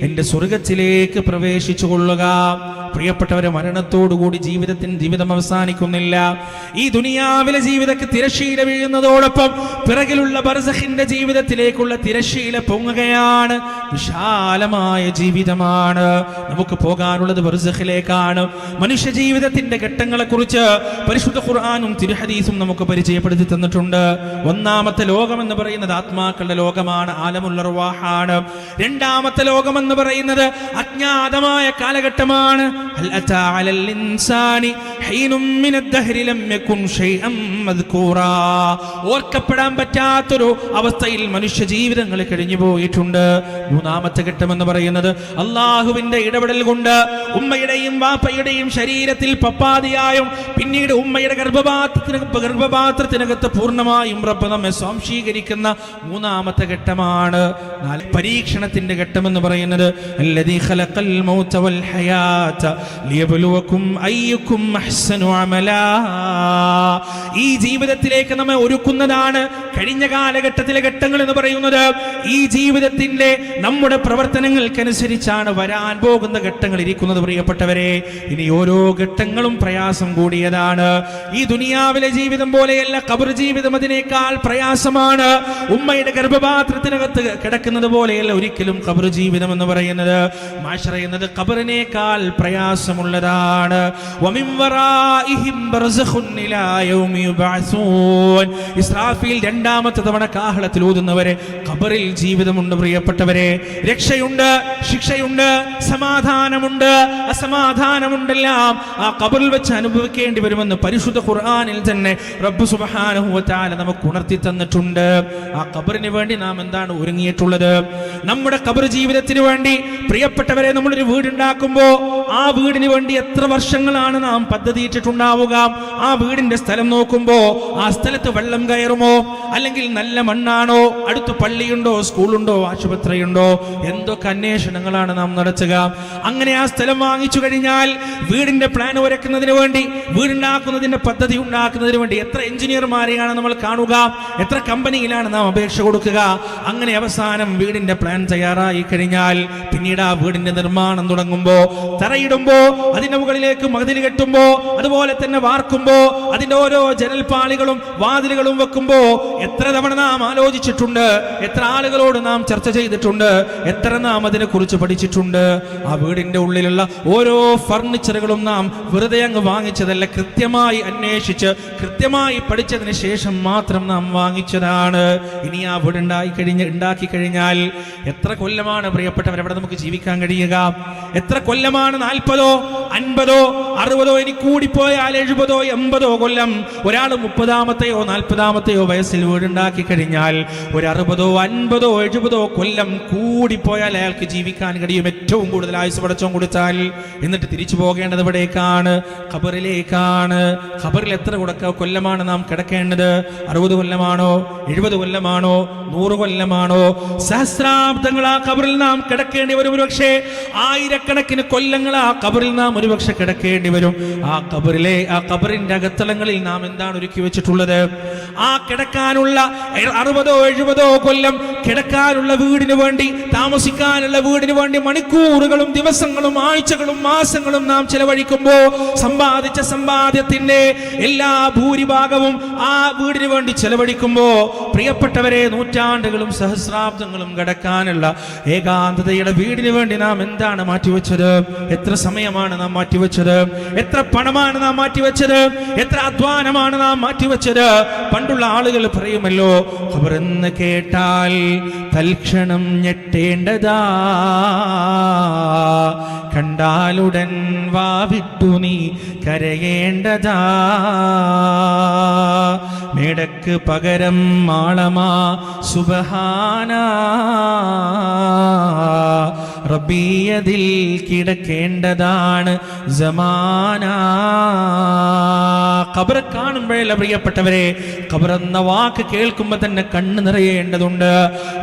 എന്റെ സ്വർഗത്തിലേക്ക് പ്രവേശിച്ചു കൊള്ളുക. പ്രിയപ്പെട്ടവരെ, മരണത്തോടുകൂടി ജീവിതം അവസാനിക്കുന്നില്ല. ഈ ദുനിയാവിലെ ജീവിതಕ್ಕೆ തിരശ്ശീല വീഴുന്നതോടൊപ്പം പിറകിലുള്ള ബർസഖിന്റെ ജീവിതത്തിലേക്കുള്ള തിരശ്ശീല പൊങ്ങുകയാണ്. വിശാലമായ ജീവിതമാണ് നമുക്ക് പോകാനുള്ളത്, ബർസഖിലേക്കാണ്. മനുഷ്യ ജീവിതത്തിന്റെ ഘട്ടങ്ങളെ കുറിച്ച് പരിശുദ്ധ ഖുർആനും തിരുഹദീസും നമുക്ക് പരിചയപ്പെടുത്തി തന്നിട്ടുണ്ട്. ഒന്നാമത്തെ ലോകം എന്ന് പറയുന്നത് ആത്മാക്കളുടെ ലോകമാണ്, ആലമുൽ അർവാഹാണ്. രണ്ടാമത്തെ ലോകം എന്ന് പറയുന്നത് അജ്ഞാതമായ കാലഘട്ടമാണ്. ഹൽ അതാ അലൽ ഇൻസാനി ഹീനും മിനദ് ദഹ്രി ലം യകുൻ ഷൈഅൻ മദ്കൂറാ, ഓർക്കപ്പെടാൻ പറ്റാത്തൊരു അവസ്ഥയിൽ മനുഷ്യ ജീവിതങ്ങൾ കഴിഞ്ഞു പോയിട്ടുണ്ട്. മൂന്നാമത്തെ ഘട്ടം എന്ന് പറയുന്നത് അള്ളാഹുവിന്റെ ഇടപെടൽ കൊണ്ട് ഉമ്മയുടെയും വാപ്പയുടെയും ശരീരത്തിൽ പപ്പാതിയായും പിന്നീട് ഉമ്മയുടെ ഗർഭപാത്രത്തിനകത്ത് പൂർണ്ണമായും റബ്ബ് നമ്മെ സ്വാംശീകരിക്കുന്ന മൂന്നാമത്തെ ഘട്ടമാണ്. പരീക്ഷണത്തിന്റെ ഘട്ടം എന്ന് പറയുന്നത് അല്ലദീ ഖലഖൽ മൗത വൽ ഹയാത ലിയബ്ലുവകും അയ്യുക്കും അഹ്സനു അമലാ, ഈ ജീവിതത്തിലേക്ക് നമ്മെ ഒരുക്കുന്നതാണ് കഴിഞ്ഞ കാലഘട്ടത്തിലെ ഘട്ടങ്ങൾ എന്ന് പറയുന്നത്. ഈ ജീവിതത്തിന്റെ നമ്മുടെ പ്രവർത്തനങ്ങൾക്കനുസരിച്ചാണ് വരാൻ പോകുന്ന ഘട്ടങ്ങൾ ഇരിക്കുന്നത്. പ്രിയപ്പെട്ടവരെ, ഇനി ഓരോ ഘട്ടങ്ങളും പ്രയാസം കൂടിയതാണ്. ഈ ദുനിയാവിലെ ജീവിതം പോലെയല്ല ഖബർ ജീവിതം, അതിനേക്കാൾ പ്രയാസമാണ്. ഉമ്മയുടെ ഗർഭപാത്രത്തിനകത്ത് കിടക്കുന്നത് പോലെയല്ല ഒരിക്കലും ഖബർ ജീവിതം എന്ന് പറയുന്നത്. മാശറ എന്നത് ഖബറിനേക്കാൾ പ്രയാസമുള്ളതാണ്. വമിൻ വറാഇഹിം ബർസഖുൻ ഇലാ യൗമി യുബഅസൂൻ, ഇസ്രാഫീൽ രണ്ടാമത്തെ തവണ കാഹളത്തിൽ ഊതുന്നവരെ ഖബറിൽ ജീവിതമുണ്ട് പ്രിയപ്പെട്ടവരെ, രക്ഷയുണ്ട്, ശിക്ഷയുണ്ട്, സമാധാനമുണ്ട്, അസമാധാനമുണ്ടെല്ലാം ആ ഖബറിൽ വെച്ച് അനുഭവിക്കേണ്ടി വരുമെന്ന് പരിശുദ്ധ ഖുർആനിൽ തന്നെ റബ്ബ് സുബ്ഹാനഹു വ തആല നമുക്ക് ഉണർത്തി തന്നിട്ടുണ്ട്. ആ ഖബറിന് വേണ്ടി നാം എന്താണ് ഒരുങ്ങിയിട്ടുള്ളത്? നമ്മുടെ ഖബർ ജീവിതത്തിന് വേണ്ടി പ്രിയപ്പെട്ടവരെ, നമ്മളൊരു വീടുണ്ടാക്കുമ്പോൾ ആ വീടിന് വേണ്ടി എത്ര വർഷങ്ങളാണ് നാം പദ്ധതിയിട്ടിട്ടുണ്ടാവുക? ആ വീടിന്റെ സ്ഥലം നോക്കുമ്പോൾ ആ സ്ഥലത്ത് വെള്ളം കയറുമോ, അല്ലെങ്കിൽ നല്ല മണ്ണാണോ, അടുത്ത് പള്ളിയുണ്ടോ, സ്കൂളുണ്ടോ, ആശുപത്രിയുണ്ടോ, എന്തൊക്കെ അന്വേഷണങ്ങളാണ് നാം നടത്തുക. അങ്ങനെ ആ സ്ഥലം വാങ്ങിച്ചു കഴിഞ്ഞാൽ വീടിന്റെ പ്ലാൻ വരയ്ക്കുന്നതിന് വേണ്ടി, വീടുണ്ടാക്കുന്നതിന്റെ പദ്ധതി ഉണ്ടാക്കുന്നതിന് വേണ്ടി എത്ര എഞ്ചിനീയർമാരെയാണ് നമ്മൾ കാണുക, എത്ര കമ്പനിയിലാണ് നാം അപേക്ഷ കൊടുക്കുക. അങ്ങനെ അവസാനം വീടിന്റെ പ്ലാൻ തയ്യാറായി കഴിഞ്ഞാൽ പിന്നീട് ആ വീടിന്റെ നിർമ്മാണം തുടങ്ങുമ്പോ, തറയിടുമ്പോ, അതിന്റെ മുകളിലേക്ക് മതിൽ കെട്ടുമ്പോ, അതുപോലെ തന്നെ വാർക്കുമ്പോ, അതിന്റെ ഓരോ ജനൽപ്പാളികളും വാതിലുകളും വെക്കുമ്പോ എത്ര തവണ നാം ആലോചിച്ചിട്ടുണ്ട്, എത്ര ആളുകളോട് നാം ചർച്ച ചെയ്തിട്ടുണ്ട്, എത്ര നാം അതിനെ കുറിച്ച് പഠിച്ചിട്ടുണ്ട്. ആ വീടിന്റെ ഉള്ളിലുള്ള ഓരോ ഫർണിച്ചറുകളും നാം വെറുതെ അങ്ങ് വാങ്ങിച്ചതല്ല, കൃത്യമായി അന്വേഷിച്ച് കൃത്യമായി പഠിച്ചതിന് ശേഷം മാത്രം നാം വാങ്ങിച്ചതാണ്. ഇനി ആ വീട് ഉണ്ടാക്കി കഴിഞ്ഞാൽ എത്ര കൊല്ലമാണ് പ്രിയപ്പെട്ടവർ അവിടെ നമുക്ക് ജീവിക്കാൻ കഴിയുക? എത്ര കൊല്ലമാണ്? 40, 50, 60, ഇനി കൂടിപ്പോയാൽ 70, 80 കൊല്ലം. ഒരാൾ 30-ാമത്തെയോ 40-ാമത്തെയോ വയസ്സിൽ വീടുണ്ടാക്കി കഴിഞ്ഞാൽ ഒരു 60, 50, 70 കൊല്ലം കൂടിപ്പോയാൽ അയാൾക്ക് ജീവിക്കാൻ കഴിയും, ഏറ്റവും കൂടുതൽ ആയുസ് പടച്ചോൻ കൊടുത്താൽ. എന്നിട്ട് തിരിച്ചു പോകേണ്ടത് എവിടേക്കാണ്? ഖബറിലേക്കാണ്. ഖബറിൽ എത്ര കൊല്ലമാണ് നാം കിടക്കേണ്ടത്? 60 കൊല്ലമാണോ, 70 കൊല്ലമാണോ, 100 കൊല്ലമാണോ? സഹസ്രാബ്ദങ്ങൾ ആ ഖബറിൽ നാം കിടക്കേണ്ടി വരും. ഒരുപക്ഷെ ആയിരക്കണക്കിന് കൊല്ലങ്ങൾ ആ ഖബറിൽ നാം ഒരുപക്ഷെ കിടക്കേണ്ടി വരും. ആ ഖബറിന്റെ അകത്തളങ്ങളിൽ നാം എന്താണ് ഒരുക്കി വെച്ചിട്ടുള്ളത്? ആ കിടക്കാനുള്ള 60, 70 കൊല്ലം കിടക്കാനുള്ള വീടിന് വേണ്ടി, താമസിക്കാനുള്ള വീടിന് വേണ്ടി മണിക്കൂറുകളും ദിവസങ്ങളും ആഴ്ചകളും മാസങ്ങളും നാം ചെലവഴിക്കുമ്പോൾ സമ്പാദിച്ച സമ്പാദ്യത്തിന്റെ എല്ലാ ഭൂരിഭാഗവും ആ വീടിന് വേണ്ടി ചെലവഴിക്കുമ്പോ പ്രിയപ്പെട്ടവരെ, നൂറ്റാണ്ടുകളും സഹസ്രാബ്ദങ്ങളും കിടക്കാനുള്ള ഏകാന്തതയുടെ വീടിന് വേണ്ടി നാം എന്താണ് മാറ്റിവെച്ചത്? എത്ര സമയമാണ് നാം മാറ്റിവെച്ചത്? എത്ര പണമാണ് നാം മാറ്റിവെച്ചത്? എത്ര അധ്വാനമാണ് നാം മാറ്റിവെച്ചത്? പണ്ടുള്ള ആളുകൾ പറയുമല്ലോ, ഖബറെന്ന് കേട്ടാൽ തൽക്ഷണം ഞെട്ടേണ്ടതാ, കണ്ടാലുടൻ വാവിട്ടു നീ കരയേണ്ടതാ, മേടക്ക് പകരം മാളമാ സുബ്ഹാന റബ്ബിയതിൽ കിടക്കേണ്ടതാണ് സമാന. ഖബർ കാണുമ്പോഴല്ല പ്രിയപ്പെട്ടവരെ, ഖബർ എന്ന വാക്ക് കേൾക്കുമ്പോൾ തന്നെ കണ്ണ് നിറയേണ്ടതുണ്ട്,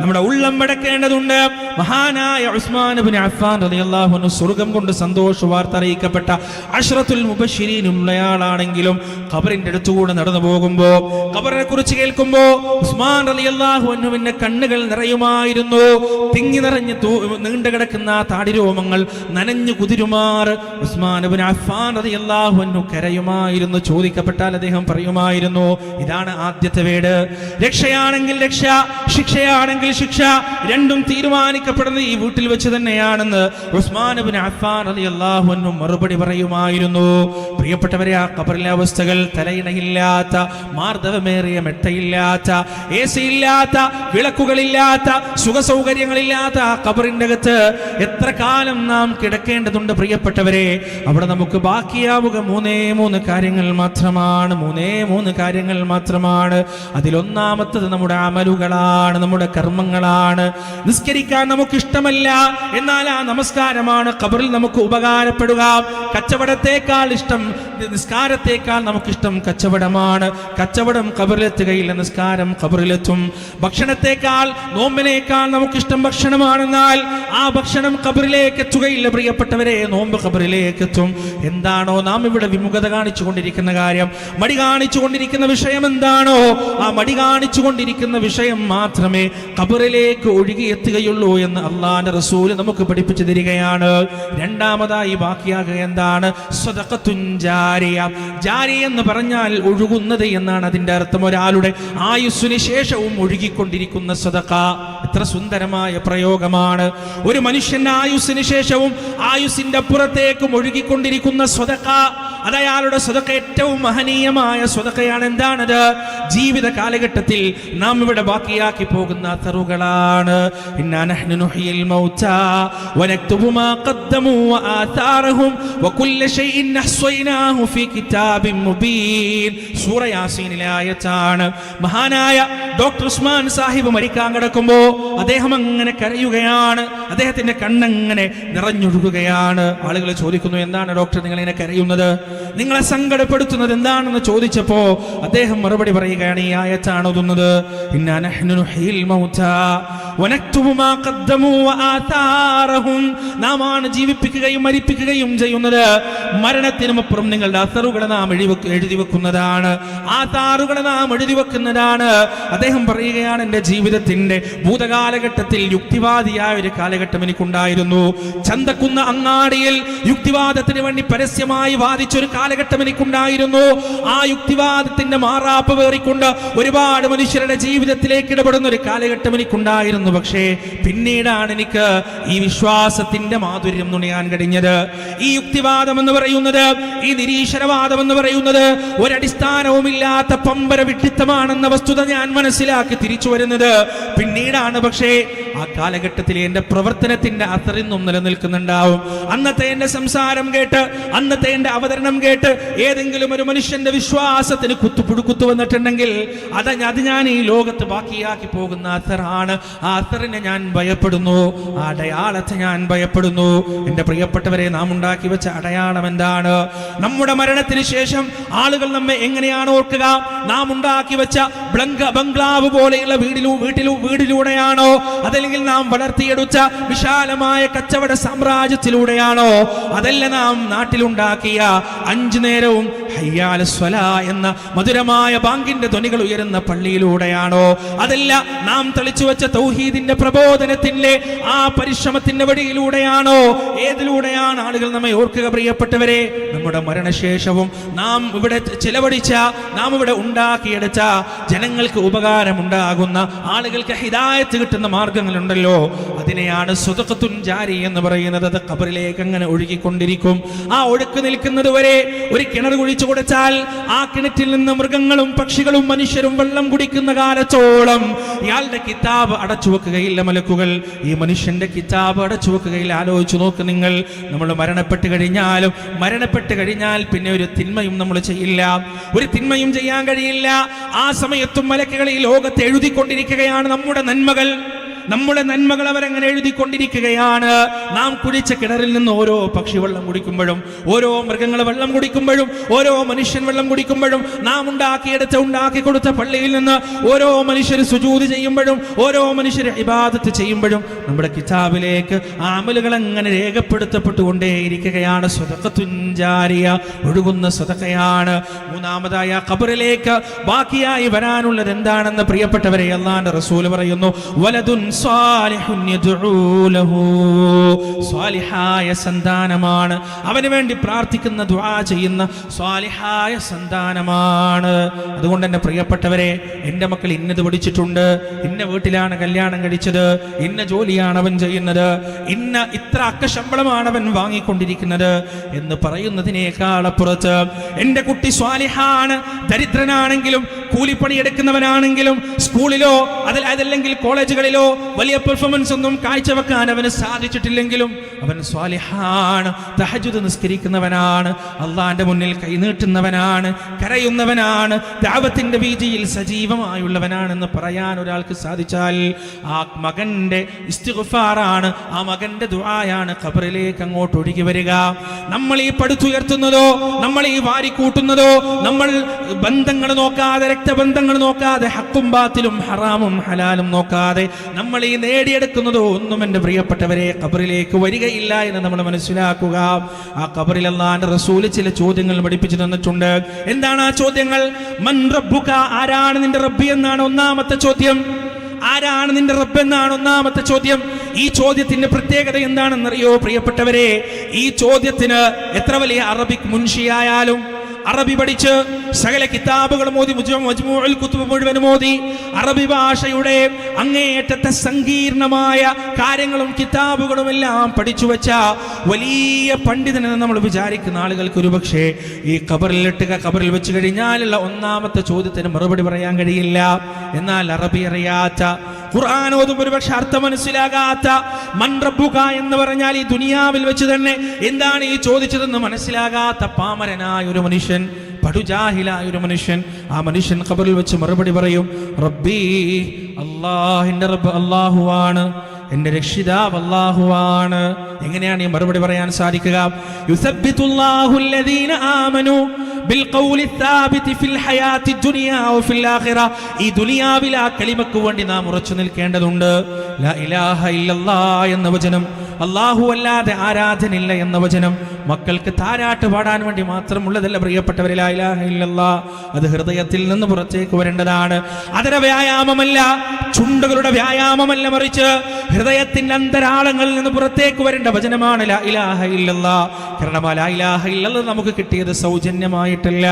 നമ്മുടെ ഉള്ളം അടക്കേണ്ടതുണ്ട്. മഹാനായ ഉസ്മാൻ ഇബ്നു അഫ്ഫാൻ റളിയല്ലാഹു അൻഹു സ്വർഗ്ഗം കൊണ്ട് സന്തോഷ വാർത്ത അറിയിക്കപ്പെട്ട അശ്റത്തുൽ മുബശ്ശിരീനുള്ളയാളാണെങ്കിലും ഖബറിന്റെ അടുത്തുകൂടെ നടന്നു പോകുമ്പോൾ, ഖബറിനെ കുറിച്ച് കേൾക്കുമ്പോൾ ഉസ്മാൻ റളിയല്ലാഹു അൻഹുവിന്റെ കണ്ണുകൾ നിറയുമായിരുന്നു. തിങ്ങി നിറഞ്ഞ് നീണ്ടു കിടക്കുന്ന താടിരോമങ്ങൾ നനഞ്ഞു കുതിരുമാർ ഉസ്മാൻ ഇബ്നു അഫ്ഫാൻ റളിയല്ലാഹു അൻഹു കരയുമായിരുന്നു. ചോദിക്കപ്പെട്ടാൽ അദ്ദേഹം പറയുമായിരുന്നു, ഇതാണ് ആദ്യത്തെ വീട്. രക്ഷയാണെങ്കിൽ രക്ഷ, ശിക്ഷയാണെങ്കിൽ ശിക്ഷ, രണ്ടും തീരുമാനിക്കപ്പെടുന്നത് ഈ വീട്ടിൽ വെച്ച് തന്നെയാണെന്ന് ഉസ്മാൻ ഇബ്നു അഫ്ഫാൻ റളിയല്ലാഹു അൻഹു മറുപടി പറയുമായിരുന്നു. പ്രിയപ്പെട്ടവരെ, ആ ഖബറിലെ അവസ്ഥകൾ, തലയിണയില്ലാത്ത, മാർദ്ദവമേറിയ മെത്തയില്ലാത്ത, AC ഇല്ലാത്ത, വിളക്കുകളില്ലാത്ത, സുഖസൗകര്യങ്ങളില്ലാത്ത ആ ഖബറിന്റെ അകത്ത് എത്ര കാലം നാം കിടക്കേണ്ടതുണ്ട് പ്രിയപ്പെട്ടവരെ? അവിടെ നമുക്ക് ബാക്കിയാവുക 3 കാര്യങ്ങൾ മാത്രമാണ്. 3 കാര്യങ്ങൾ മാത്രമാണ്. അതിലൊന്നാമത്തത് നമ്മുടെ അമലുകളാണ്, നമ്മുടെ കർമ്മങ്ങളാണ്. നിസ്കരിക്കാൻ നമുക്ക് ഇഷ്ടമല്ല, എന്നാൽ ആ നമസ്കാരമാണ് ഖബറിൽ നമുക്ക് ഉപകാരപ്പെടുക. കച്ചവടത്തേക്കാൾ ഇഷ്ടം, നിസ്കാരത്തേക്കാൾ നമുക്കിഷ്ടം കച്ചവടമാണ്. കച്ചവടം ഖബറിലെത്തുകയില്ല, നിസ്കാരം ഖബറിലെത്തും. ഭക്ഷണത്തേക്കാൾ, നോമ്പിനേക്കാൾ നമുക്കിഷ്ടം ഭക്ഷണമാണെന്നാൽ ആ ഭക്ഷണം ഖബറിലേക്ക് എത്തുകയില്ല പ്രിയപ്പെട്ടവരെ, നോമ്പ് ഖബറിലേക്ക് എത്തും. എന്താണോ നാം ഇവിടെ വിമുഖത കാണിച്ചു കൊണ്ടിരിക്കുന്ന കാര്യം, മടി കാണിച്ചു കൊണ്ടിരിക്കുന്ന വിഷയം എന്താണോ, ആ മടി കാണിച്ചു കൊണ്ടിരിക്കുന്ന വിഷയം മാത്രമേ ഖബറിലേക്ക് ഒഴുകിയെത്തുകയുള്ളൂ എന്ന് അള്ളാന്റെ റസൂൽ നമുക്ക് പഠിപ്പിച്ചു തരികയാണ്. രണ്ടാമതായി ബാക്കിയാകുക എന്താണ്? സ്വദഖത്തുൻ ജാരിയ. ജാരി എന്ന് പറഞ്ഞാൽ ഒഴുകുന്നത് എന്നാണ് അതിന്റെ അർത്ഥം. ഒരാളുടെ ആയുസ്സിന് ശേഷവും ഒഴുകിക്കൊണ്ടിരിക്കുന്ന സ്വദഖ. എത്ര സുന്ദരമായ പ്രയോഗമാണ്! ഒരു മനുഷ്യന്റെ ആയുസ്സിന് ശേഷവും ആയുസ്സിന്റെ അപ്പുറത്തേക്കും ഒഴുകിക്കൊണ്ടിരിക്കുന്ന സ്വദഖ. അത് അയാളുടെ സ്വതക്ക ഏറ്റവും മഹനീയമായ സ്വതക്കയാണ്. എന്താണത്? ജീവിത കാലഘട്ടത്തിൽ നാം ഇവിടെ ബാക്കിയാക്കി പോകുന്ന അഥറുകളാണ്. ഇന്നാ നഹ്നു നുഹ്യിൽ മൗതാ വനക്തുബു മാ ഖദ്ദമു വആതാറഹും വകുല്ല ഷൈഇൻ അഹ്സൈനാഹു ഫീ കിതാബിൻ മുബീൻ. സൂറ യാസീനിലെ ആയത്താണ്. മഹാനായ ഡോക്ടർ ഉസ്മാൻ സാഹിബ് മരിക്കാൻ കിടക്കുമ്പോ അദ്ദേഹം അങ്ങനെ കരയുകയാണ്. അദ്ദേഹത്തിന്റെ കണ്ണങ്ങനെ നിറഞ്ഞൊഴുകുകയാണ്. ആളുകൾ ചോദിക്കുന്നു, എന്താണ് ഡോക്ടർ നിങ്ങൾ ഇങ്ങനെ കരയുന്നത്, നിങ്ങളെ സങ്കടപ്പെടുത്തുന്നത് എന്താണെന്ന് ചോദിച്ചപ്പോ അദ്ദേഹം മറുപടി പറയുകയാണ്, ഈ ആയത്താണ് ഓതുന്നത്. ഇന്നാ നഹ്നു നുഹ്യിൽ മൗതാ വനക്തുബു മാ ഖദ്ദമു വആതാറഹും. നാമാണ് ജീവിപ്പിക്കുകയും മരിപ്പിക്കുകയും ചെയ്യുന്നത്. മരണത്തിനുമപ്പുറം നിങ്ങളുടെ അസറുകളെ നാം എഴുതി വെക്കുന്നതാണ്, ആതാറുകളെ നാം എഴുതി വെക്കുന്നതാണ്. അദ്ദേഹം പറയുകയാണ്, എൻ്റെ ജീവിതത്തിന്റെ ഭൂതകാലഘട്ടത്തിൽ യുക്തിവാദിയായ ഒരു കാലഘട്ടം എനിക്കുണ്ടായിരുന്നു. ചന്തക്കുന്ന അങ്ങാടിയിൽ യുക്തിവാദത്തിന് വേണ്ടി പരസ്യമായി വാദിച്ചൊരു കാലഘട്ടം എനിക്കുണ്ടായിരുന്നു. ആ യുക്തിവാദത്തിന്റെ മാറാപ്പ് വേറിക്കൊണ്ട് ഒരുപാട് മനുഷ്യരുടെ ജീവിതത്തിലേക്ക് ഇടപെടുന്ന ഒരു കാലഘട്ടം എനിക്കുണ്ടായിരുന്നു. പക്ഷേ പിന്നീടാണ് എനിക്ക് ഈ വിശ്വാസത്തിന്റെ മാധുര്യം നുണയാൻ കഴിഞ്ഞത്. ഈ യുക്തിവാദം എന്ന് പറയുന്നത്, ഈ നിരീശ്വരവാദം എന്ന് പറയുന്നത് ഒരടിസ്ഥാനവുമില്ലാത്ത പമ്പര വിഡ്ഢിത്തമാണെന്ന വസ്തുത ഞാൻ മനസ്സിലാക്കി തിരിച്ചു വരുന്നത് പിന്നീടാണ്. പക്ഷേ ആ കാലഘട്ടത്തിൽ എന്റെ പ്രവർത്തനത്തിന്റെ അത്തറിന്നും നിലനിൽക്കുന്നുണ്ടാവും. അന്നത്തെ എന്റെ സംസാരം കേട്ട്, അന്നത്തെ എന്റെ അവതരണം കേട്ട് ഏതെങ്കിലും ഒരു മനുഷ്യന്റെ വിശ്വാസത്തിന് കുത്തു വന്നിട്ടുണ്ടെങ്കിൽ അത് ഞാൻ ഈ ലോകത്ത് ബാക്കിയാക്കി പോകുന്ന അത്തറാണ്. ആ അത്തറിനെ ഞാൻ ഭയപ്പെടുന്നു, ആ അടയാളത്തെ ഞാൻ ഭയപ്പെടുന്നു. എന്റെ പ്രിയപ്പെട്ടവരെ, നാം ഉണ്ടാക്കി വെച്ച അടയാളം എന്താണ്? നമ്മുടെ മരണത്തിന് ശേഷം ആളുകൾ നമ്മെ എങ്ങനെയാണ് ഓർക്കുക? നാം ഉണ്ടാക്കി വെച്ച ബംഗ്ലാവ് പോലെയുള്ള വീടിലൂടെയാണോ, അതല്ലെങ്കിൽ നാം വളർത്തിയെടുത്ത വിശാലമായ കച്ചവട സാമ്രാജ്യത്തിലൂടെയാണോ, അതല്ല നാം നാട്ടിലുണ്ടാക്കിയ 5 നേരവും ഹയ്യാല സ്വലാ എന്ന മധുരമായ ബാങ്കിന്റെ ധ്വനികൾ ഉയരുന്ന പള്ളിയിലൂടെയാണോ, അതല്ല നാം തെളിച്ചു വെച്ച തൗഹീദിന്റെ പ്രബോധനത്തിന്റെ ആ പരിശ്രമത്തിന്റെ വഴിയിലൂടെയാണോ? ഏതിലൂടെയാണ് ആളുകൾ നമ്മെ ഓർക്കുക? പ്രിയപ്പെട്ടവരെ, നമ്മുടെ മരണശേഷവും നാം ഇവിടെ ചിലവഴിച്ച, നാം ഇവിടെ ഉണ്ടാക്കിയെടുത്ത, ജനങ്ങൾക്ക് ഉപകാരമുണ്ടാകുന്ന, ആളുകൾക്ക് ഹിദായത്ത് കിട്ടുന്ന മാർഗങ്ങളുണ്ടല്ലോ, അതിനെയാണ് സ്വതഖത്തുൻ ജാരി എന്ന് പറയുന്നത്. അത് ഖബറിലേക്ക് അങ്ങനെ ഒഴുകിക്കൊണ്ടിരിക്കും. ആ ഒഴുക്ക് നിൽക്കുന്നത് വരെ ഒരു കിണർ കുഴിച്ചു കൊടുത്താൽ ആ കിണറ്റിൽ നിന്ന് മൃഗങ്ങളും പക്ഷികളും മനുഷ്യരും വെള്ളം കുടിക്കുന്ന കാലത്തോളം ഇയാളുടെ കിതാബ് അടച്ചു വെക്കുകയില്ല മലക്കുകൾ. ഈ മനുഷ്യന്റെ കിതാബ് അടച്ചു വെക്കുകയില്ല. ആലോചിച്ചു നോക്ക് നിങ്ങൾ, നമ്മൾ മരണപ്പെട്ട് കഴിഞ്ഞാൽ പിന്നെ ഒരു തിന്മയും നമ്മൾ ചെയ്യില്ല, ഒരു തിന്മയും ചെയ്യാൻ കഴിയില്ല. ആ സമയത്തും മലക്കുകൾ ഈ ലോകത്ത് എഴുതിക്കൊണ്ടിരിക്കുകയാണ് നമ്മുടെ നന്മകൾ അവരങ്ങനെ എഴുതിക്കൊണ്ടിരിക്കുകയാണ്. നാം കുടിച്ച കിണറിൽ നിന്ന് ഓരോ പക്ഷി വെള്ളം കുടിക്കുമ്പോഴും, ഓരോ മൃഗങ്ങൾ വെള്ളം കുടിക്കുമ്പോഴും, ഓരോ മനുഷ്യൻ വെള്ളം കുടിക്കുമ്പോഴും, നാം ഉണ്ടാക്കി കൊടുത്ത പള്ളിയിൽ നിന്ന് ഓരോ മനുഷ്യർ സുജൂദ് ചെയ്യുമ്പോഴും, ഓരോ മനുഷ്യർ ഇബാദത്ത് ചെയ്യുമ്പോഴും നമ്മുടെ കിതാബിലേക്ക് അമലുകൾ അങ്ങനെ രേഖപ്പെടുത്തപ്പെട്ടുകൊണ്ടേയിരിക്കുകയാണ്. സ്വതഖത്തുൻ ജാരിയ, ഒഴുകുന്ന സ്വതഖയാണ്. മൂന്നാമതായ ഖബറിലേക്ക് ബാക്കിയായി വരാനുള്ളത് എന്താണെന്ന് പ്രിയപ്പെട്ടവരെ, അല്ലാഹുവിന്റെ റസൂൽ പറയുന്നു, വലദുൻ സാലിഹുൻ യദ്ഉ ലഹു. സ്വാലിഹായ സന്താനമാണ്, അവന് വേണ്ടി പ്രാർത്ഥിക്കുന്ന, ദുആ ചെയ്യുന്ന സ്വാലിഹായ സന്താനമാണ്. അതുകൊണ്ട് എൻ്റെ പ്രിയപ്പെട്ടവരെ, എൻ്റെ മക്കൾ ഇന്നത് പഠിച്ചിട്ടുണ്ട്, ഇന്ന വീട്ടിലാണ് കല്യാണം കഴിച്ചത്, ഇന്ന ജോലിയാണ് അവൻ ചെയ്യുന്നത്, ഇത്ര അക്കശമ്പളമാണ് അവൻ വാങ്ങിക്കൊണ്ടിരിക്കുന്നത് എന്ന് പറയുന്നതിനേക്കാൾ അപ്പുറത്ത് എൻ്റെ കുട്ടി സ്വാലിഹാണ്, ദരിദ്രനാണെങ്കിലും കൂലിപ്പണി എടുക്കുന്നവനാണെങ്കിലും സ്കൂളിലോ അതല്ലെങ്കിൽ കോളേജുകളിലോ വലിയ പെർഫോമൻസ് ഒന്നും കാഴ്ചവെക്കാൻ അവന് സാധിച്ചിട്ടില്ലെങ്കിലും അവൻ സ്വാലിഹാണ്, തഹജ്ജുദ് നിസ്കരിക്കുന്നവനാണ്, അള്ളാന്റെ മുന്നിൽ കൈനീട്ടുന്നവനാണ്, കരയുന്നവനാണ്, ദഅവത്തിന്റെ വീതിയിൽ സജീവമായുള്ളവനാണെന്ന് പറയാൻ ഒരാൾക്ക് സാധിച്ചാൽ ആ മകന്റെ ഇസ്തിഗ്ഫാറാണ്, ആ മകന്റെ ദുആയാണ് ഖബറിലേക്ക് അങ്ങോട്ട് ഒഴുകി വരിക. നമ്മൾ ഈ പടുത്തുയർത്തുന്നതോ, നമ്മൾ ഈ വാരിക്കൂട്ടുന്നതോ, നമ്മൾ ബന്ധങ്ങൾ നോക്കാതെ, രക്തബന്ധങ്ങൾ നോക്കാതെ, ഹക്കും ബാത്തിലും ഹറാമും ഹലാലും നോക്കാതെ നമ്മൾ ഈ നേടിയെടുക്കുന്നതോ ഒന്നും എൻ്റെ പ്രിയപ്പെട്ടവരെ ഖബറിലേക്ക് വരികയില്ല എന്ന് നമ്മൾ മനസ്സിലാക്കുക. ആ ഖബറിൽ അല്ലാഹുവിന്റെ റസൂൽ ചില ചോദ്യങ്ങൾ പഠിപ്പിച്ചു തന്നിട്ടുണ്ട്. എന്താണ് ആ ചോദ്യങ്ങൾ? മൻ റബ്ബുക, ആരാണ് നിന്റെ റബ്ബ് എന്നാണ് ഒന്നാമത്തെ ചോദ്യം. ആരാണ് നിന്റെ റബ്ബ് എന്നാണ് ഒന്നാമത്തെ ചോദ്യം. ഈ ചോദ്യത്തിന്റെ പ്രത്യേകത എന്താണെന്നറിയോ പ്രിയപ്പെട്ടവരെ? ഈ ചോദ്യത്തിന് എത്ര വലിയ അറബിക് മുൻഷിയായാലും അറബി പഠിച്ച് സകല കിതാബുകളും ഓതി, മജ്മൂഉൽ കുതുബ് മുഴുവനും ഓതി, അറബി ഭാഷയുടെ അങ്ങേയറ്റത്തെ സങ്കീർണമായ കാര്യങ്ങളും കിതാബുകളും എല്ലാം പഠിച്ചു വെച്ച വലിയ പണ്ഡിതനെന്ന് നമ്മൾ വിചാരിക്കുന്ന ആളുകൾക്ക് ഒരുപക്ഷെ ഈ ഖബറിൽ വെച്ച് കഴിഞ്ഞാലുള്ള ഒന്നാമത്തെ ചോദ്യത്തിന് മറുപടി പറയാൻ കഴിയില്ല. എന്നാൽ അറബി അറിയാത്ത, ഖുർആൻ ഓതും ഒരുപക്ഷെ അർത്ഥം മനസ്സിലാകാത്ത, മൻ റബ്ബുക എന്ന് പറഞ്ഞാൽ ഈ ദുനിയാവിൽ വെച്ച് തന്നെ എന്താണ് ഈ ചോദിച്ചതെന്ന് മനസ്സിലാകാത്ത പാമരനായ ഒരു മനുഷ്യൻ, പടുജാഹിലായ ഒരു മനുഷ്യൻ, ആ മനുഷ്യൻ ഖബറിൽ വെച്ച് മറുപടി പറയും, റബ്ബി, അല്ലാഹുവിന്റെ റബ്ബ് അല്ലാഹുവാണ്, എന്റെ രക്ഷിതാവ് അല്ലാഹുവാണ്. എങ്ങനെയാണ് ഈ മറുപടി പറയാൻ സാധിക്കുക? യുസബ്ബിതുല്ലാഹു അല്ലദീന ആമനു ബിൽഖൗലി സാബിതി ഫിൽ ഹയാത്തി ദുനിയാ വഫിൽ ആഖിറ. ഈ ദുനിയാവിൽ ആ കലിമക്ക് വേണ്ടി നാം ഉറച്ചു നിൽക്കേണ്ടതുണ്ട്. ലാ ഇലാഹ ഇല്ലല്ലാഹ് എന്ന വചനം, അല്ലാഹു അല്ലാതെ ആരാധനയില്ല എന്ന വചനം മക്കൾക്ക് താരാട്ട് പാടാൻ വേണ്ടി മാത്രമുള്ളതല്ല പ്രിയപ്പെട്ടവരെ. ലാ ഇലാഹ ഇല്ലല്ലാഹ് അത് ഹൃദയത്തിൽ നിന്ന് പുറത്തേക്ക് വരേണ്ടതാണ്. അതര വ്യായാമമല്ല, ചുണ്ടുകളുടെ വ്യായാമമല്ല, മറിച്ച് ഹൃദയത്തിന്റെ അന്തരാളങ്ങളിൽ നിന്ന് പുറത്തേക്ക് വരേണ്ട വചനമാണ് ലാ ഇലാഹ ഇല്ലല്ലാഹ്. കാരണം ലാ ഇലാഹ ഇല്ലല്ലാഹ് നമുക്ക് കിട്ടിയത് സൗജന്യമായിട്ടല്ല.